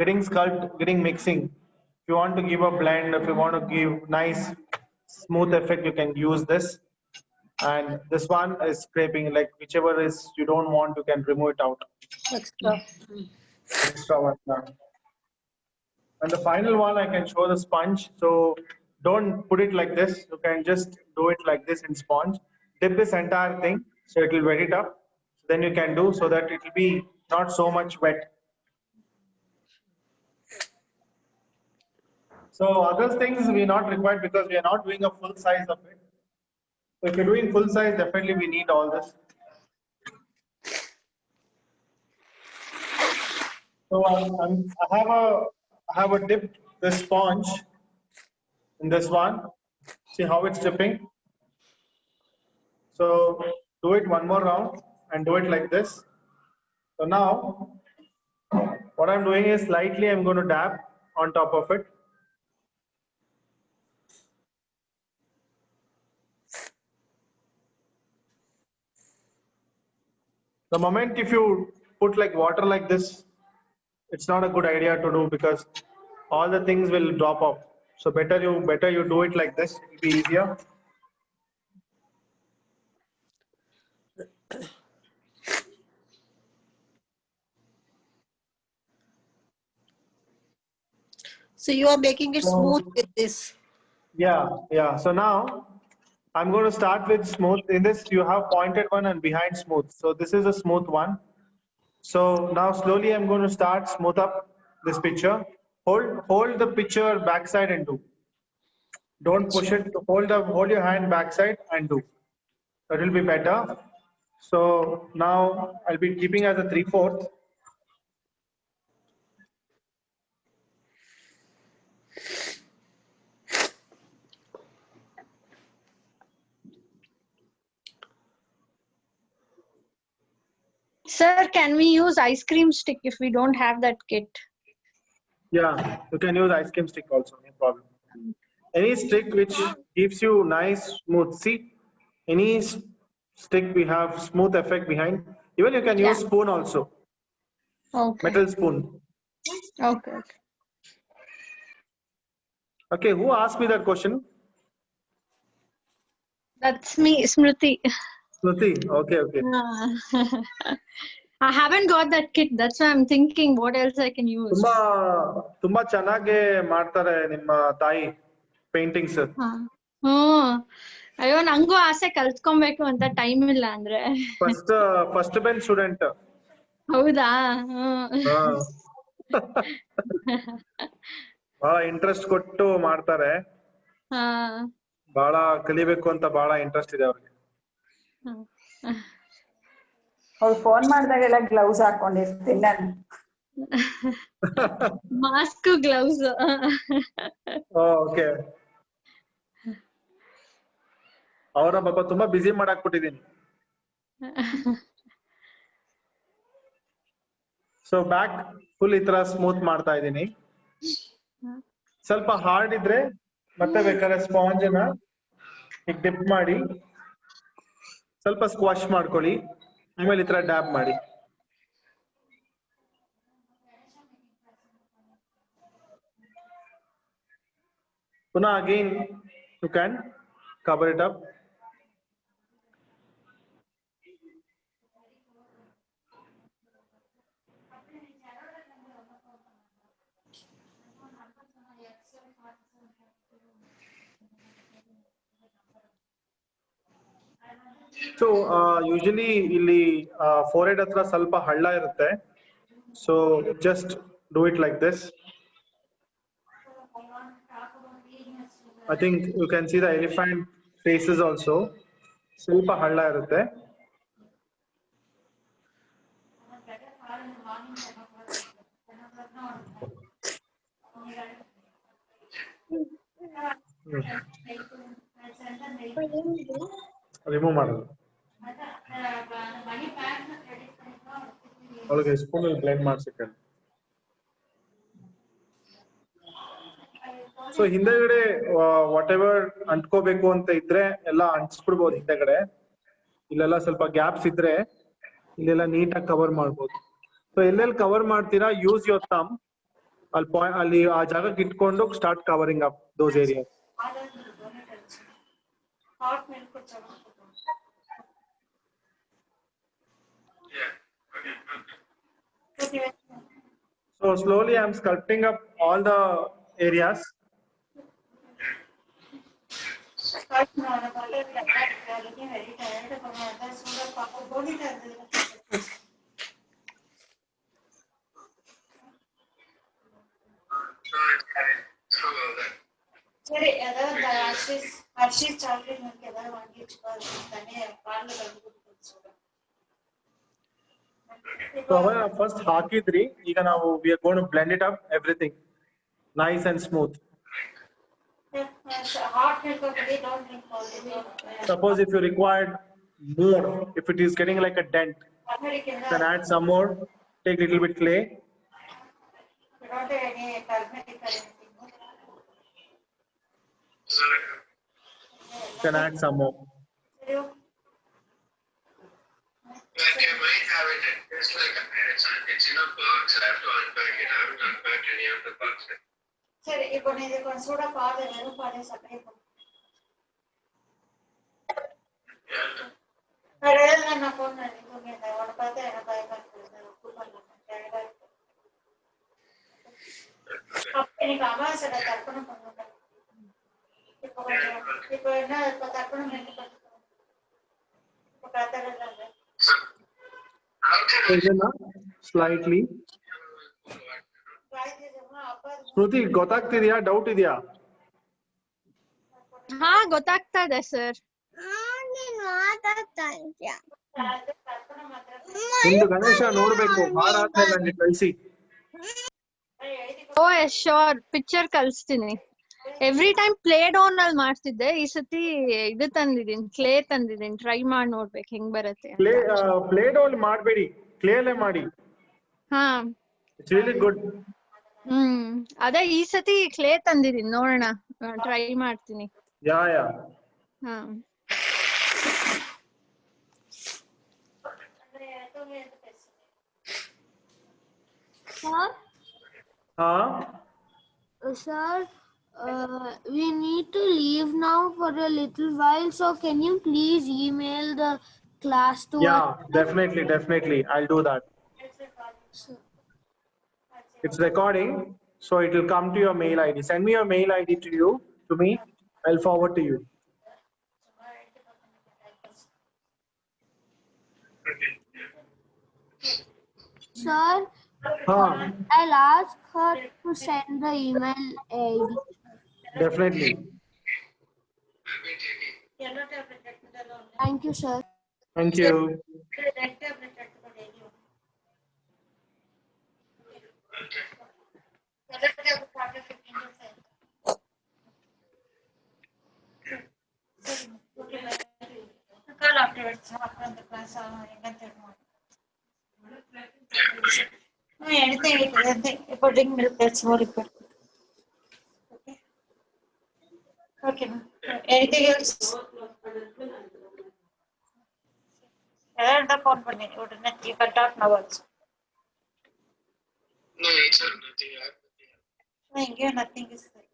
getting sculpt, getting mixing. If you want to give a blend, if you want to give nice smooth effect, you can use this. And this one is scraping, like whichever is you don't want, you can remove it out. Extra one. And the final one, I can show the sponge. So don't put it like this. You can just do it like this in sponge. Dip this entire thing, so it will wet it up. Then you can do so that it will be not so much wet. So other things we are not required because we are not doing a full size of it. So if you're doing full size, definitely we need all this. So I have a dipped this sponge in this one. See how it's dipping. So do it one more round and do it like this. So now what I'm doing is slightly I'm going to dab on top of it. The moment if you put like water like this, it's not a good idea to do because all the things will drop off. So better you do it like this. It'll be easier. So you are making it smooth with this. Yeah. So now I'm going to start with smooth. In this, you have pointed one and behind smooth. So this is a smooth one. So now slowly I'm going to start smooth up this picture. Hold the picture backside and do. Don't push it. Hold your hand backside and do. That will be better. So now I'll be keeping as a 3/4. Sir, can we use ice cream stick if we don't have that kit? Yeah, you can use ice cream stick also, no problem. Any stick which gives you nice smooth. See, any stick we have smooth effect behind. Even you can use spoon also. Okay. Metal spoon. Okay. Okay, who asked me that question? That's me, Smriti. Smriti. Okay. I haven't got that kit. That's why I'm thinking what else I can use. ತುಂಬಾ ಚೆನ್ನಾಗಿ ಮಾಡ್ತಾರೆ ನಿಮ್ಮ ತಾಯಿ paintings. ಅಯ್ಯೋ ನಂಗೂ ಆಸೆ ಕಲ್ತ್ಕೊಬೇಕು ಅಂತ time ಇಲ್ಲ ಅಂದ್ರೆ. First bench student. ಹೌದಾ? ಬಹಳ ಇಂಟ್ರೆಸ್ಟ್ ಕೊಟ್ಟು ಮಾಡ್ತಾರೆ. ಬಹಳ ಕಲಿಬೇಕು ಅಂತ ಬಹಳ ಇಂಟ್ರೆಸ್ಟ್ ಇದೆ ಅವ್ರಿಗೆ. ಅವ್ರು ಫೋನ್ ಮಾಡಿದಾಗೆಲ್ಲ ಗ್ಲೌಸ್ ಹಾಕೊಂಡಿರ್ತೀನಿ ನಾನು. Mask gloves. ಓಕೆ. ಅವರ ಪಾಪ ತುಂಬಾ ಬಿಸಿ ಮಾಡಾಕ್ಬಿಟ್ಟಿದೀನಿ. ಸೊ ಬ್ಯಾಕ್ ಫುಲ್ ಈ ತರ ಸ್ಮೂತ್ ಮಾಡ್ತಾ ಇದ್ದೀನಿ. ಸ್ವಲ್ಪ ಹಾರ್ಡ್ ಇದ್ರೆ ಮತ್ತೆ ಬೇಕಾದ್ರೆ ಸ್ಪಾಂಜ್ ನ ಡಿಪ್ ಮಾಡಿ ಸ್ವಲ್ಪ ಸ್ಕ್ವಾಶ್ ಮಾಡ್ಕೊಳ್ಳಿ, ಆಮೇಲೆ ಈ ತರ ಡ್ಯಾಬ್ ಮಾಡಿ. ಪುನಃ again you can cover it up. So usually ಇಲ್ಲಿ forehead ಹತ್ರ ಸ್ವಲ್ಪ ಹಳ್ಳ ಇರುತ್ತೆ. So just do it like this. I think you can see the elephant faces also. ಸ್ವಲ್ಪ ಹಳ್ಳ ಇರುತ್ತೆ. ರಿಮೂವ್ ಮಾಡೋದು. ಅವಳಿಗೆ ಸ್ಪೂನ್ ಬ್ಲೆಂಡ್ ಮಾಡ್ಸಿಕ್ಕೆ. ಸೊ ಹಿಂದೆಗಡೆ ವಾಟ್ ಎವರ್ ಅಂಟ್ಕೋಬೇಕು ಅಂತ ಇದ್ರೆ ಎಲ್ಲ ಅಂಟಿಸ್ಬಿಡ್ಬೋದು ಹಿಂದೆಗಡೆ. ಇಲ್ಲೆಲ್ಲ ಸ್ವಲ್ಪ ಗ್ಯಾಪ್ಸ್ ಇದ್ರೆ ಇಲ್ಲೆಲ್ಲ ನೀಟಾಗಿ ಕವರ್ ಮಾಡ್ಬೋದು. ಸೊ ಎಲ್ಲೆಲ್ಲಿ ಕವರ್ ಮಾಡ್ತೀರಾ ಯೂಸ್ ಯುವರ್ ಥಂಬ್ ಅಲ್ಲಿ ಆ ಜಾಗಕ್ಕೆ ಇಟ್ಕೊಂಡು start covering up those areas. So slowly I am sculpting up all the areas. సరే ఏదో హర్షిస్ చాక్లెట్ మనకి ఏదో వాంగించుకోవాలి కానీ పాలు కలుపుకుంటుంది చూడ. So first ಹಾಕಿದ್ರಿ, ಈಗ ನಾವು we are going to blend it up everything nice and smooth. Hot milk okay, don't drink cold. Suppose if you required more, if it is getting like a dent, then add some more, take little bit clay. You don't have any turmeric or anything. Can add some more. Like I might have it, it's like it's in a box. I have to unpack it. I haven't unpacked any of the boxes. சரி இப்போ நீ இது கொஞ்சம் சூடா பால் வெறும் பால் சர்க்கரை போடு. அடேல நான் போறேன் நீ தூங்கிட்ட உன பார்த்தா எனக்கு பயமா இருக்கு. உப்பு பண்ணலாம் டயர்டா இருக்கு. அப்ப அமாவாசை தர்ப்பணம் பண்ணுங்க. இப்போ என்ன இப்போ தர்ப்பணம் பண்ணிட்டு இப்போ காத்தறல Slightly. ಶ್ರುತಿ ಗೊತ್ತಾಗ್ತಿದ್ಯಾ? ಡೌಟ್ ಇದೆಯಾ? ಹಾ ಗೊತ್ತಾಗ್ತಾ ಇದೆ ಸರ್. ನಿಮ್ದು ಗಣೇಶ ನೋಡ್ಬೇಕು, ಹಾರ ಆದ್ಮೇಲೆ ನನಗೆ ಕಳಿಸಿ. ಓ ಶೋರ್, ಪಿಕ್ಚರ್ ಕಳಿಸ್ತೀನಿ. ಎವ್ರಿ ಟೈಮ್ ಪ್ಲೇ ಡೌನ್ ಅಲ್ಲಿ ಮಾಡ್ತಿದ್ದೆ, ಈ ಸತಿ ಇದು ತಂದಿದ್ದೀನಿ, ಕ್ಲೇ ತಂದಿದ್ದೀನಿ. ಟ್ರೈ ಮಾಡಿ ನೋಡ್ಬೇಕು ಹೆಂಗ್ ಬರುತ್ತೆ. ಪ್ಲೇ ಡೌನ್ ಮಾಡಬೇಡಿ, ಕ್ಲೇ ಅಲ್ಲೇ ಮಾಡಿ. ಹಾ ಇಟ್ಸ್ ರಿಯಲಿ ಗುಡ್. ಅದೇ ಈ ಸತಿ ಕ್ಲೇ ತಂದಿದ್ದೀನಿ, ನೋಡೋಣ, ಟ್ರೈ ಮಾಡ್ತೀನಿ. ಯಾ ಹಾ Sir, we need to leave now for a little while, so can you please email the class to us? Yeah, definitely. I'll do that. Sir. It's recording, so it will come to your mail ID. Send me your mail ID to me. I'll forward to you. Sir, I'll ask her to send the email ID. Definitely. Thank you, sir. Thank you. Call afterwards. After the class, anything. Putting milk, that's more important. Okay. Anything else? You can talk now also. No, it's nothing. Thank you. Nothing is there.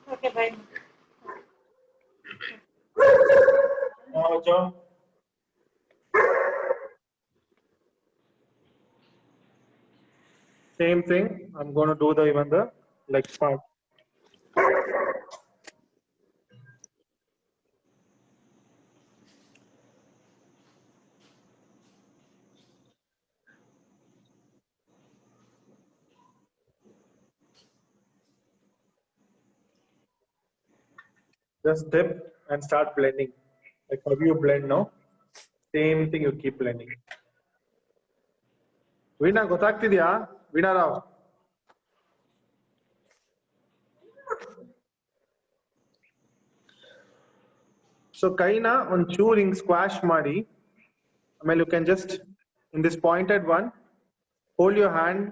Okay, bye. Joe. Same thing. I'm going to do the legs part. Just dip and start blending. Like how you blend now, same thing you keep blending. Veena, ಗೊತ್ತಾಗ್ತಿದ್ಯಾ? Veena Rao. So kaina ಒಂಚೂರು ಹಿಂಗ್ squash ಮಾಡಿ, ಆಮೇಲೆ you can just in this pointed one, hold your hand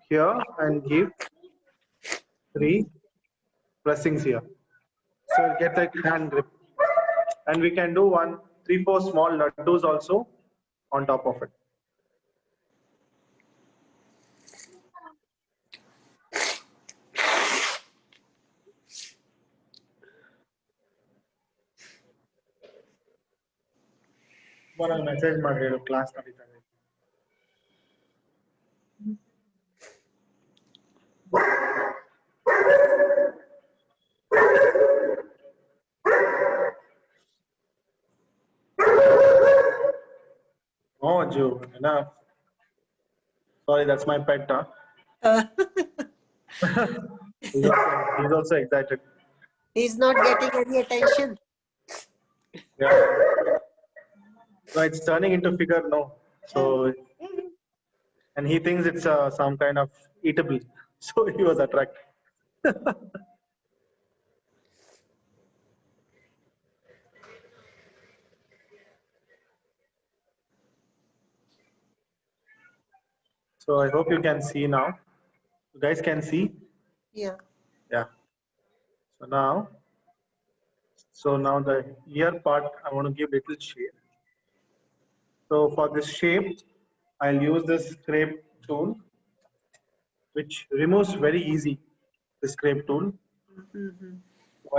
here and give 3 pressings here. So get that hand grip. And we can do 3-4 small laddus also on top of it. One message ಮಾಡಿರೋ class ನಡೀತಾ ಇದೆ. Oh, Joe, enough. Sorry, that's my pet. He's also excited. He's not getting any attention. Yeah. No, it's turning into figure no. So, and he thinks it's some kind of eatable. So he was attracted. So I hope you can see now. You guys can see? Yeah. Yeah. So now the ear part, I want to give little shape. So for this shape, I'll use this scrape tool, which removes very easy, the scrape tool. Mm-hmm.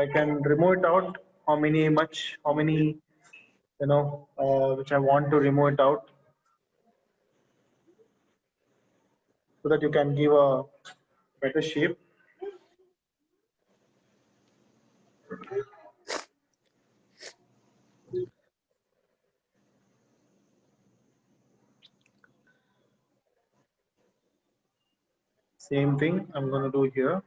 I can remove it out, how many, which I want to remove it out, so that you can give a better shape. Same thing I'm going to do here.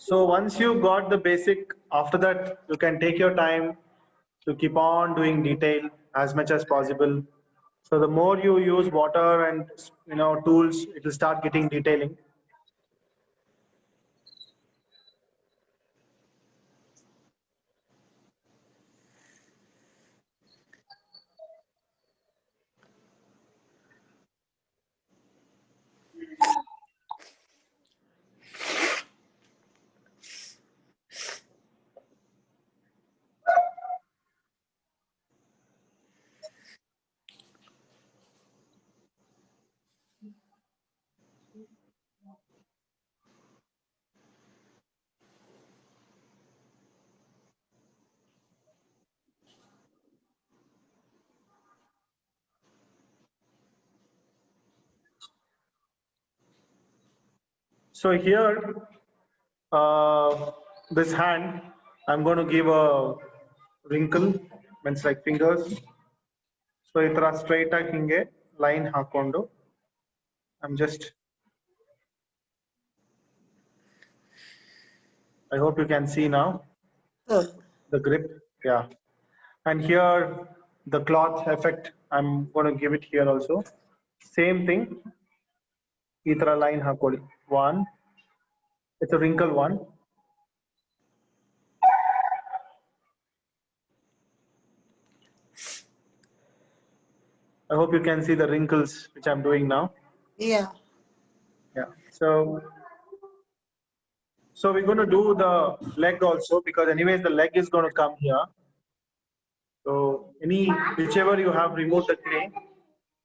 So once you got the basic, after that you can take your time to keep on doing detail as much as possible. So the more you use water and tools, it will start getting detailing. So here, this hand, I'm going to give a wrinkle, means like fingers. So itara straight hinge line hakondo. I'm just, I hope you can see now the grip. Yeah. And here the cloth effect, I'm going to give it here also. Same thing. Itara line hakoli. One. It's a wrinkle one. I hope you can see the wrinkles which I'm doing now. Yeah. Yeah. So we're going to do the leg also, because anyways the leg is going to come here. So whichever you have removed the clay,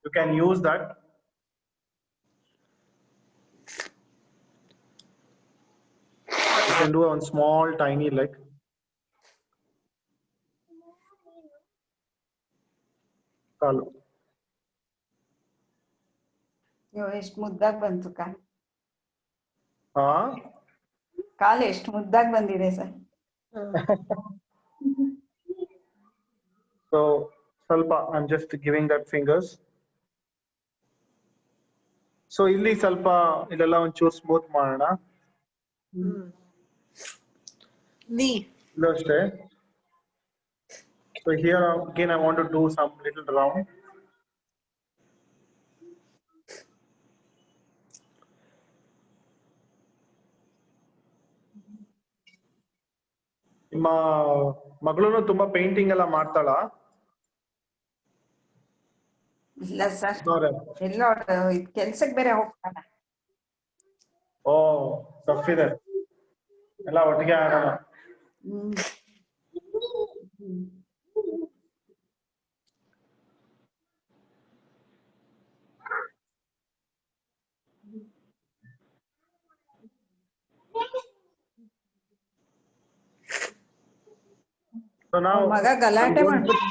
you can use that. You can do a small tiny leg. ಕಾಲು. ಎಷ್ಟು ಮುದ್ದಾಗಿ ಬಂತು ಕಾಲು. ಹಾ ಕಾಲು ಎಷ್ಟು ಮುದ್ದಾಗಿ ಬಂದಿದೆ sir. So ಸ್ವಲ್ಪ I'm just giving that fingers. So ಇಲ್ಲಿ ಸ್ವಲ್ಪ ಇದೆಲ್ಲ ಒಂಚೂರು ಸ್ಮೂತ್ ಮಾಡೋಣ. Knee. ಇಲ್ಲೂ ಅಷ್ಟೇ. So here again I want to do some little round. ನಿಮ್ಮ ಮಗಳು ತುಂಬಾ ಪೇಂಟಿಂಗ್ ಎಲ್ಲ ಮಾಡ್ತಾಳ? ಇಲ್ಲ ಸರ್, ಎಲ್ಲ ಕೆಲ್ಸಕ್ಕೆ ಬೇರೆ ಹೋಗ್ತಾನೆ. ಓ ತಪ್ಪಿದೆ, ಎಲ್ಲ ಒಟ್ಟಿಗೆ ಆಡೋಣ. ಮಗ ಗಲಾಟೆ ಮಾಡ್ಬಿಟ್ಟ.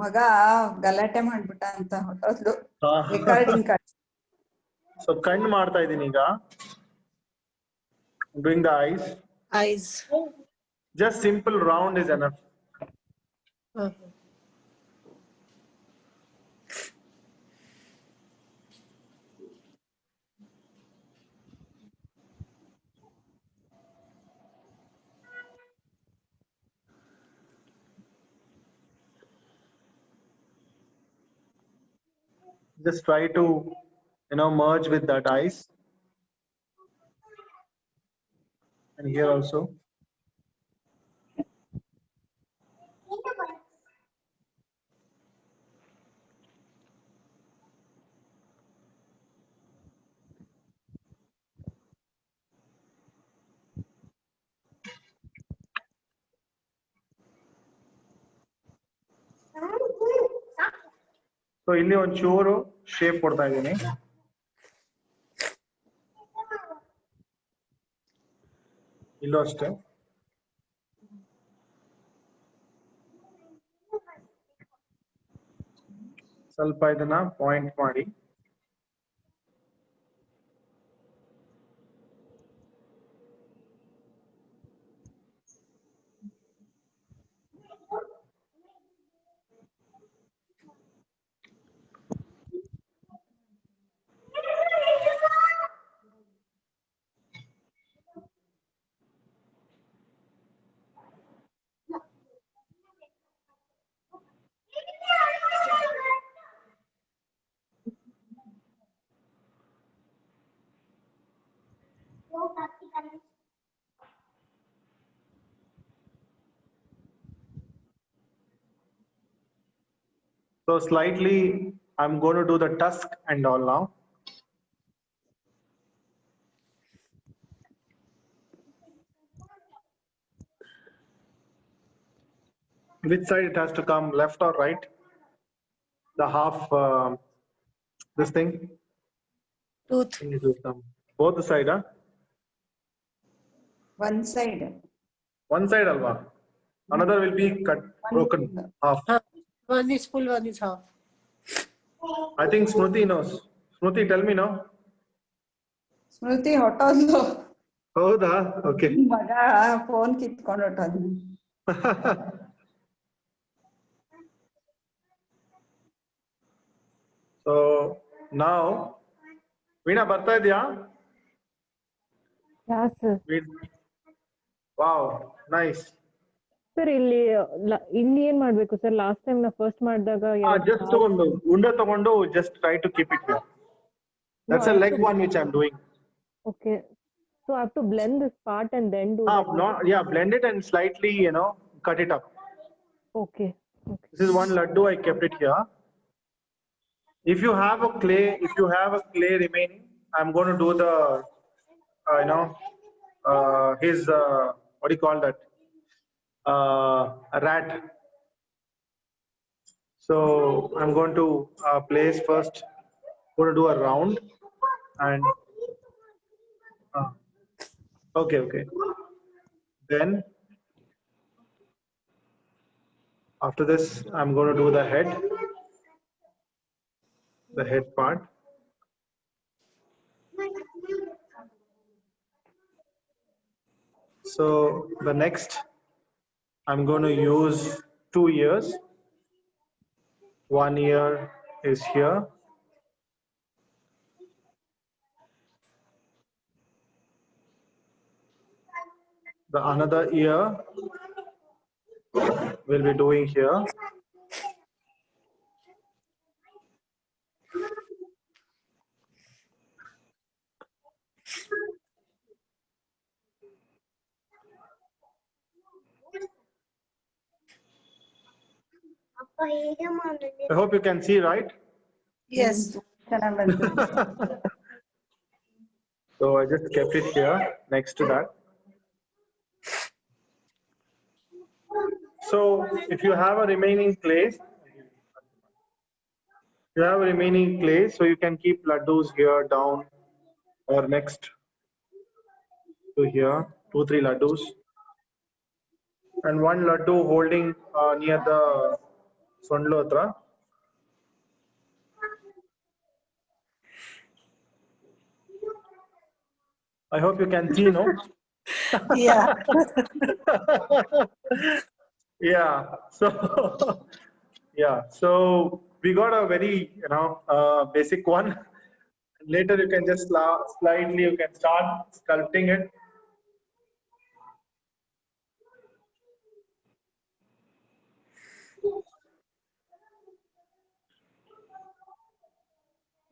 ಮಗ ಗಲಾಟೆ ಮಾಡ್ಬಿಟ್ಟ ಅಂತ ಹೊಟ್ಟೋದ್ಲು ರೆಕಾರ್ಡಿಂಗ್. ಸೊ ಕಣ್ಣು ಮಾಡ್ತಾ ಇದ್ದೀನಿ ಈಗ. Doing the eyes. Just simple round is enough. Just try to, merge with that eyes. And here also. So ಇಲ್ಲಿ ಒಂಚೂರು ಶೇಪ್ ಕೊಡ್ತಾ ಇದ್ದೀನಿ. ಇಲ್ಲೂ ಅಷ್ಟೇ. ಸ್ವಲ್ಪ ಇದನ್ನ ಪಾಯಿಂಟ್ ಮಾಡಿ. So slightly, I'm going to do the tusk and all now. Which side it has to come, left or right? The half, this thing? Tooth. Both the side, huh? One side. One side, alva. Another will be cut, broken, half. One is full, one is half. I think Smruti knows. Smruti, tell me now. ಸ್ಮೃತಿ ಹೊಟ್ಟೋದ್ಲು. ಹೌದಾ? Okay. ಮಗ phone ಕಿತ್ಕೊಂಡು ಹೊಟ್ಟೋದ್ಲು. So now, Veena ಬರ್ತಾ ಇದೆಯಾ? Yes, sir. Wow, nice. Sir, ಇಲ್ಲಿ ಏನ್ ಮಾಡ್ಬೇಕು sir? Last time ನಾ first ಮಾಡಿದಾಗ just ಒಂದು ಉಂಡೆ ತಗೊಂಡು just try to keep it here. That's a leg one which I'm doing. Okay. So I have to blend this part and then do blend it and slightly, cut it up. Okay. This is one laddu, I kept it here. If you have a clay remaining, I'm going to do the, his, what do you call that? A rat. So I'm going to place first, going to do a round and, okay. Then After this, I'm going to do the head part. So the next, I'm going to use 2 ears. 1 ear is here. The another ear we'll be doing here. I hope you can see, right? Yes. So I just kept it here next to that. So if you have a remaining clay, so you can keep laddus here down or next to here, 2-3 laddus. And 1 laddu holding near the Sondlotra. I hope you can see, no? Yeah. Yeah. So, yeah. So we got a very, basic one. Later you can just slightly, you can start sculpting it.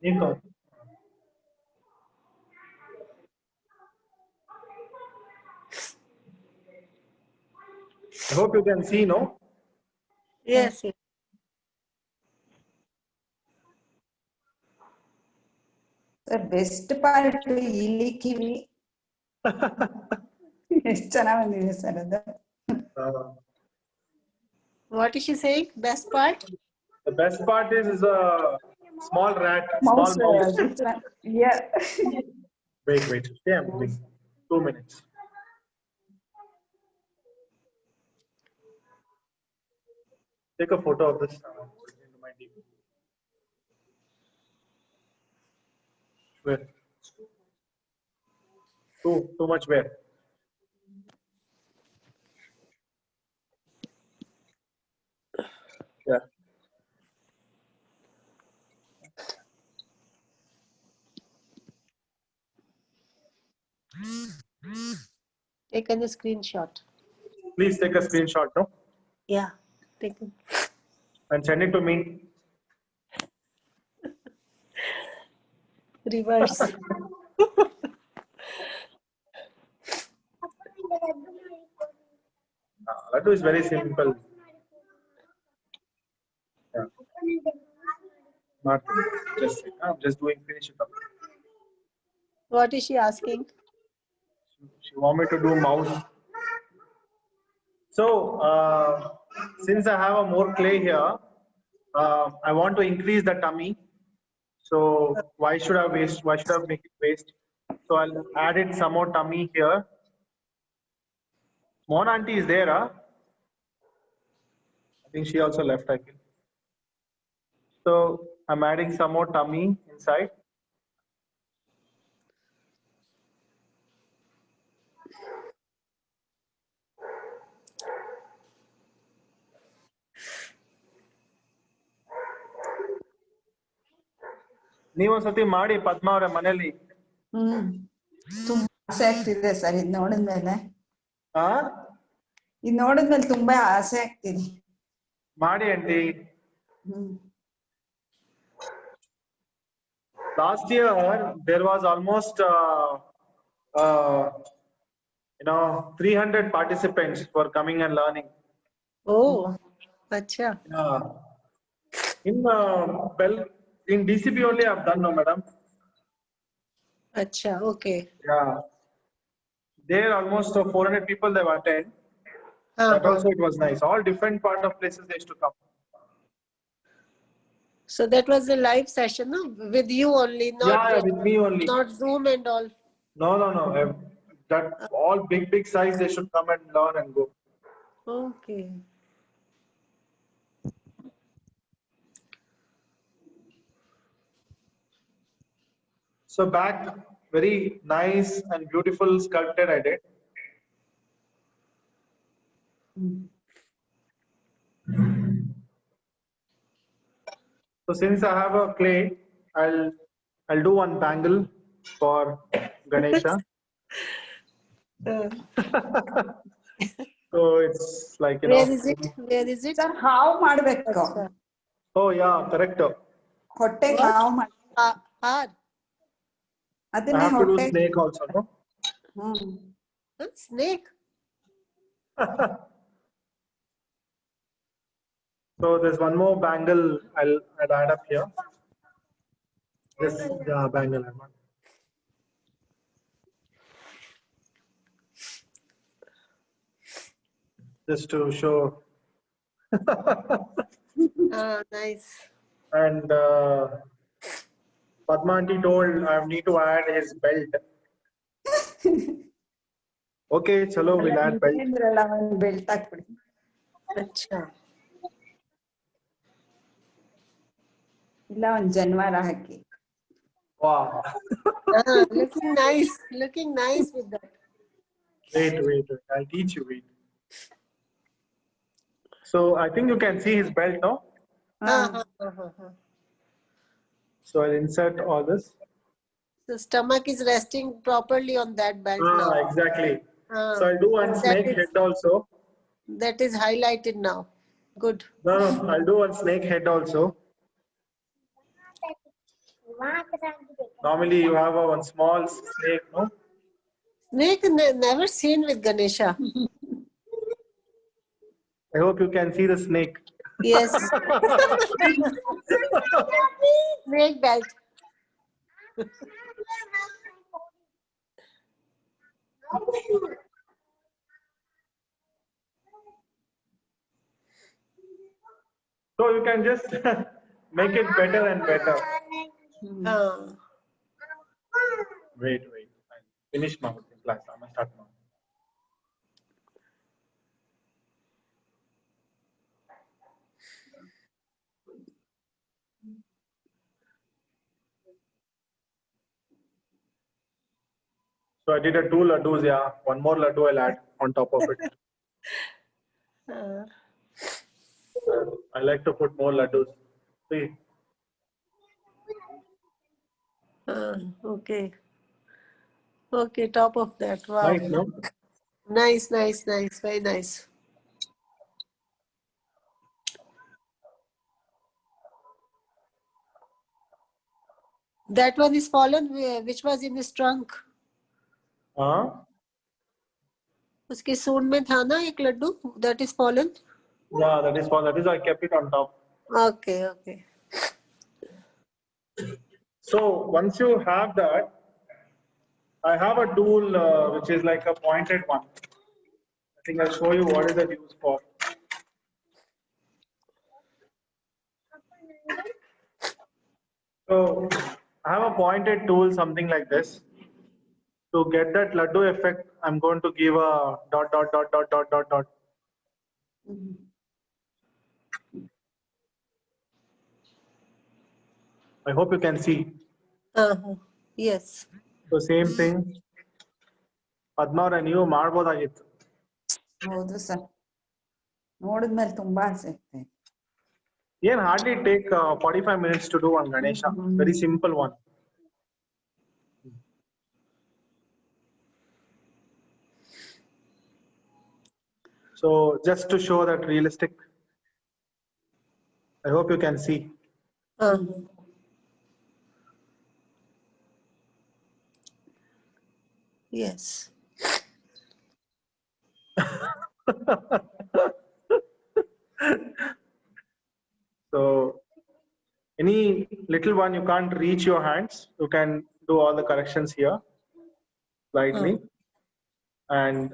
Nico. I hope you can see, no? Yes. Yes. The best part ಇಲ್ಲಿ ಕಿವಿ ಎಷ್ಟು ಚೆನ್ನಾಗಿ ಬಂದಿದೆ sir ಅದು. What is she saying? Best part? The best part is a small rat, Mouse, small mouse. Yeah. Wait. Yeah, please. 2 minutes. Take a photo of this. Into my DP. Where? Too much where? Yeah. Taken a screenshot. Please take a screenshot, no? Yeah. Taken. And send it to me. Reverse. Laddu is very simple. Yeah. I'm just doing finish it up. What is she asking? She want me to do mouse. So since I have a more clay here, I want to increase the tummy. So why should I waste? Why should I make it waste? So I'll add it some more tummy here. Mon auntie is there, huh? I think she also left, I feel. So I'm adding some more tummy inside. ನೀವೊಂದ್ಸತಿ ಮಾಡಿ ಪದ್ಮ ಅವರ ಮನೆಯಲ್ಲಿ. ತುಂಬಾ ಆಸೆ ಆಗ್ತಿದೆ sir ಇದು ನೋಡಿದ್ಮೇಲೆ. ಇದು ನೋಡಿದ್ಮೇಲೆ ತುಂಬಾ ಆಸೆ ಆಗ್ತಿದೆ. ಮಾಡಿ aunty. Last year there was almost 300 participants for coming and learning. Oh, acha. In DCP only I've done, no madam. Acha, okay. Yeah. There almost 400 people they have attended. That also it was nice. All different part of places they used to come. So that was a live session, no? With you only, not yeah, with me only. Not Zoom and all. No. That all big size they should come and learn and go. Okay. So back, very nice and beautiful sculpted I did. So since I have a clay, I'll do one bangle for Ganesha. So it's like, you know. Where is it? Where is it? Sir, how ಮಾಡಬೇಕು? Oh yeah, correct. ಹೊಟ್ಟೆಗೆ how ಮಾಡಿ? Hard. I have to do snake also, no? Snake. So there's one more bangle I'll add up here. This bangle I'm on. Just to show. Nice. And Padma aunty told I need to add his belt. Okay, chalo, we'll add belt. belt ಹಾಕ್ಬಿಡಿ. Acha. ಇಲ್ಲ ಒಂದು ಜನ್ವಾರ ಹಾಕಿ. Wow. Looking nice. Looking nice with that. Wait. I'll teach you. Wait. So I think you can see his belt, no? So I'll insert all this. The stomach is resting properly on that belt now. Exactly. So I'll do one snake head also. That is highlighted now. Good. No, I'll do one snake head also. Normally you have one small snake, no? Snake never seen with Ganesha. I hope you can see the snake. Yes. Snake belt. So you can just make it better and better. Wait. I'll finish now with the class. I'm gonna start now. So I did 2 laddus, yeah. One more laddu I'll add on top of it. I like to put more laddus. See. Okay. Okay, top of that. Wow. Nice, no? Nice. Very nice. That one is fallen, which was in his trunk. उसके सूंड में था ना एक Laddu, that is fallen. Yeah, that is fallen. That is why I kept it on top. Okay. So once you have that, I have a tool which is like a pointed one. I think I'll show you what is it used for. So I have a pointed tool, something like this. To get that laddu effect, I'm going to give a dot. I hope you can see. Yes. So same thing. Padma ಅವರೇ ನೀವು ಮಾಡಬಹುದಾಗಿತ್ತು. ಹೌದು sir. ನೋಡಿದ್ಮೇಲೆ ತುಂಬಾ ಆಸೆ ಆಗ್ತದೆ. Again, hardly take 45 minutes to do one Ganesha. Very simple one. So just to show that realistic, I hope you can see. Yes. So any little one you can't reach your hands, you can do all the corrections here slightly. And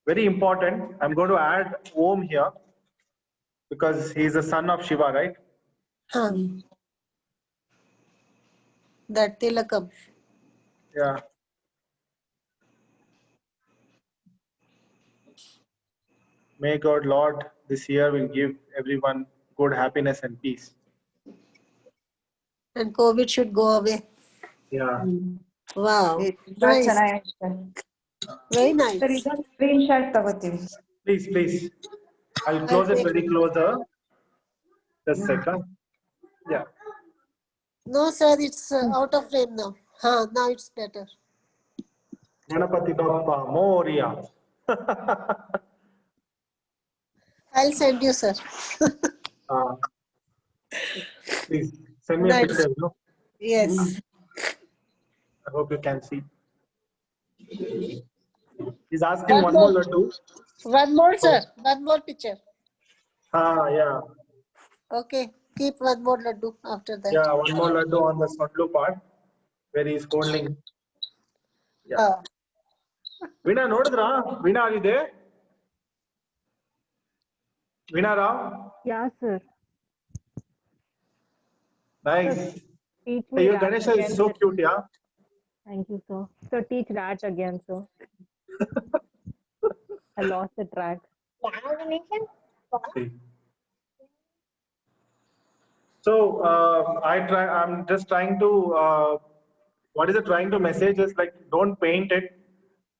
very important, I'm going to add Om here because he is the son of Shiva, right? That Tilakam. Yeah. May God, Lord, this year will give everyone good happiness and peace. And COVID should go away. Yeah. Wow. ತುಂಬಾ Nice. ಚೆನ್ನಾಗಿದೆ sir. Very nice. Sir ಇದೊಂದು screen shot ತಗೋತೀವಿ. Please, please. I'll close it very closer. Just a second. Yeah. No, sir, it's out of frame now. Now it's better. Ganapati Bappa Moria. I'll send you, sir. Please send me a Nice. picture. No? Yes. I hope you can see. He's asking one more laddu. One more, sir. One more picture. Yeah. Okay. Keep one more laddu after that. Yeah, one more laddu on the Sodlu part where he's holding. Yeah. Veena, nodidra? Veena, are you there? Veena Rao? Yeah, sir. Nice. Teach Hey, me your rat Ganesha again, is so sir. cute, yeah? Thank you, sir. So teach rat again, sir. I lost the track. See. So I'm just trying to what is it trying to message is like don't paint it,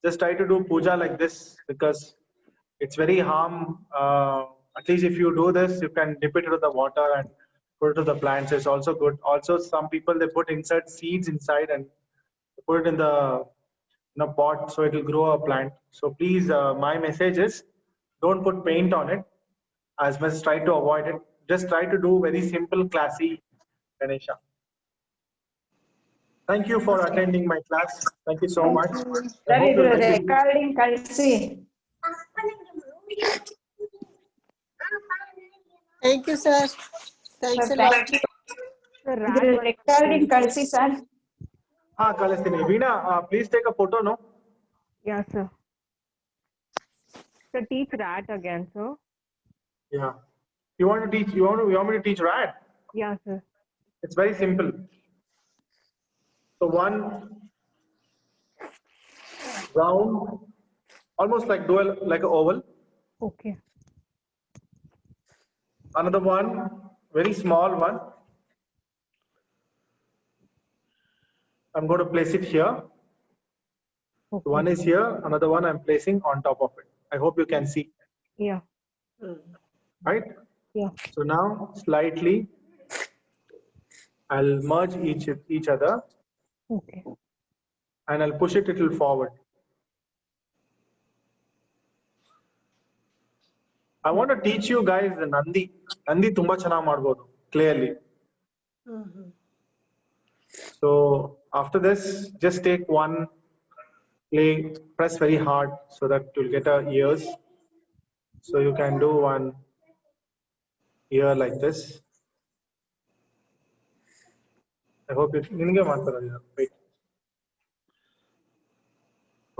just try to do puja like this because it's very harm. At least if you do this you can dip it into the water and put it to the plants. It's also good. Also some people they insert seeds inside and put it in a pot so it will grow a plant. So please my message is don't put paint on it. As much as try to avoid it. Just try to do very simple, classy Ganesha. Thank you for attending my class. Thank you so much. I hope you like it. Recording ಕಳಿಸಿ. Thank you, sir. Thanks a lot. Recording ಕಳಿಸಿ sir. ಕಳಿಸ್ತೀನಿ. Veena, please take a photo, no? Yeah, sir. So teach rat again, sir. Yeah. You want me to teach rat? Yeah, sir. It's very simple. So one round, almost like dual, like an oval. Okay. Another one, very small one. I'm going to place it here. Okay. One is here, another one I'm placing on top of it. I hope you can see. Yeah. Right? Yeah. So now slightly I'll merge each other. Okay. And I'll push it a little forward. I want to teach you guys the Nandi. Nandi tumba chana madbodu clearly. So after this, just take one play, press very hard so that you'll get a ears. So you can do one ear like this. I hope you wait.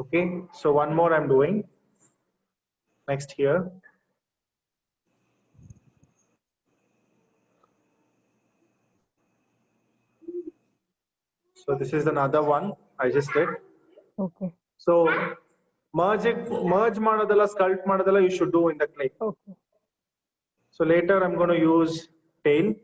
Okay, so one more I'm doing. Next here. So this is another one I just did. Okay. So merge madadala, sculpt madadala you should do in the clay. Okay. So later I'm going to use tail.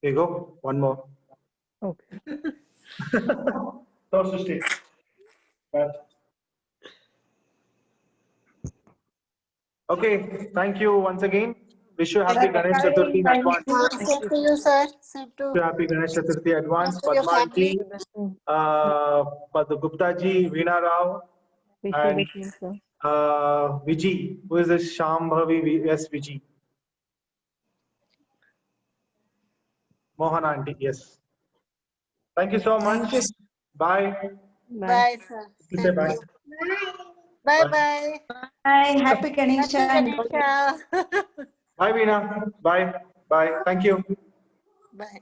There you go. One more. Okay. So Srishti. Okay. Thank you once again. Wish you happy Ganesh Chaturthi in advance. Same to you, sir. Same to Wish you happy Ganesh Chaturthi advance. to your Padma ji, family. Padma Gupta ji, Veena Rao, and Viji. Who is this? Shambhavi? Yes, Viji. Mohan auntie. Yes. Thank you so much. Bye. Bye, sir. Say bye. Bye bye. Bye. Happy Ganesha. Happy Ganesha. Bye, Veena. Bye. Bye. Thank you. Bye.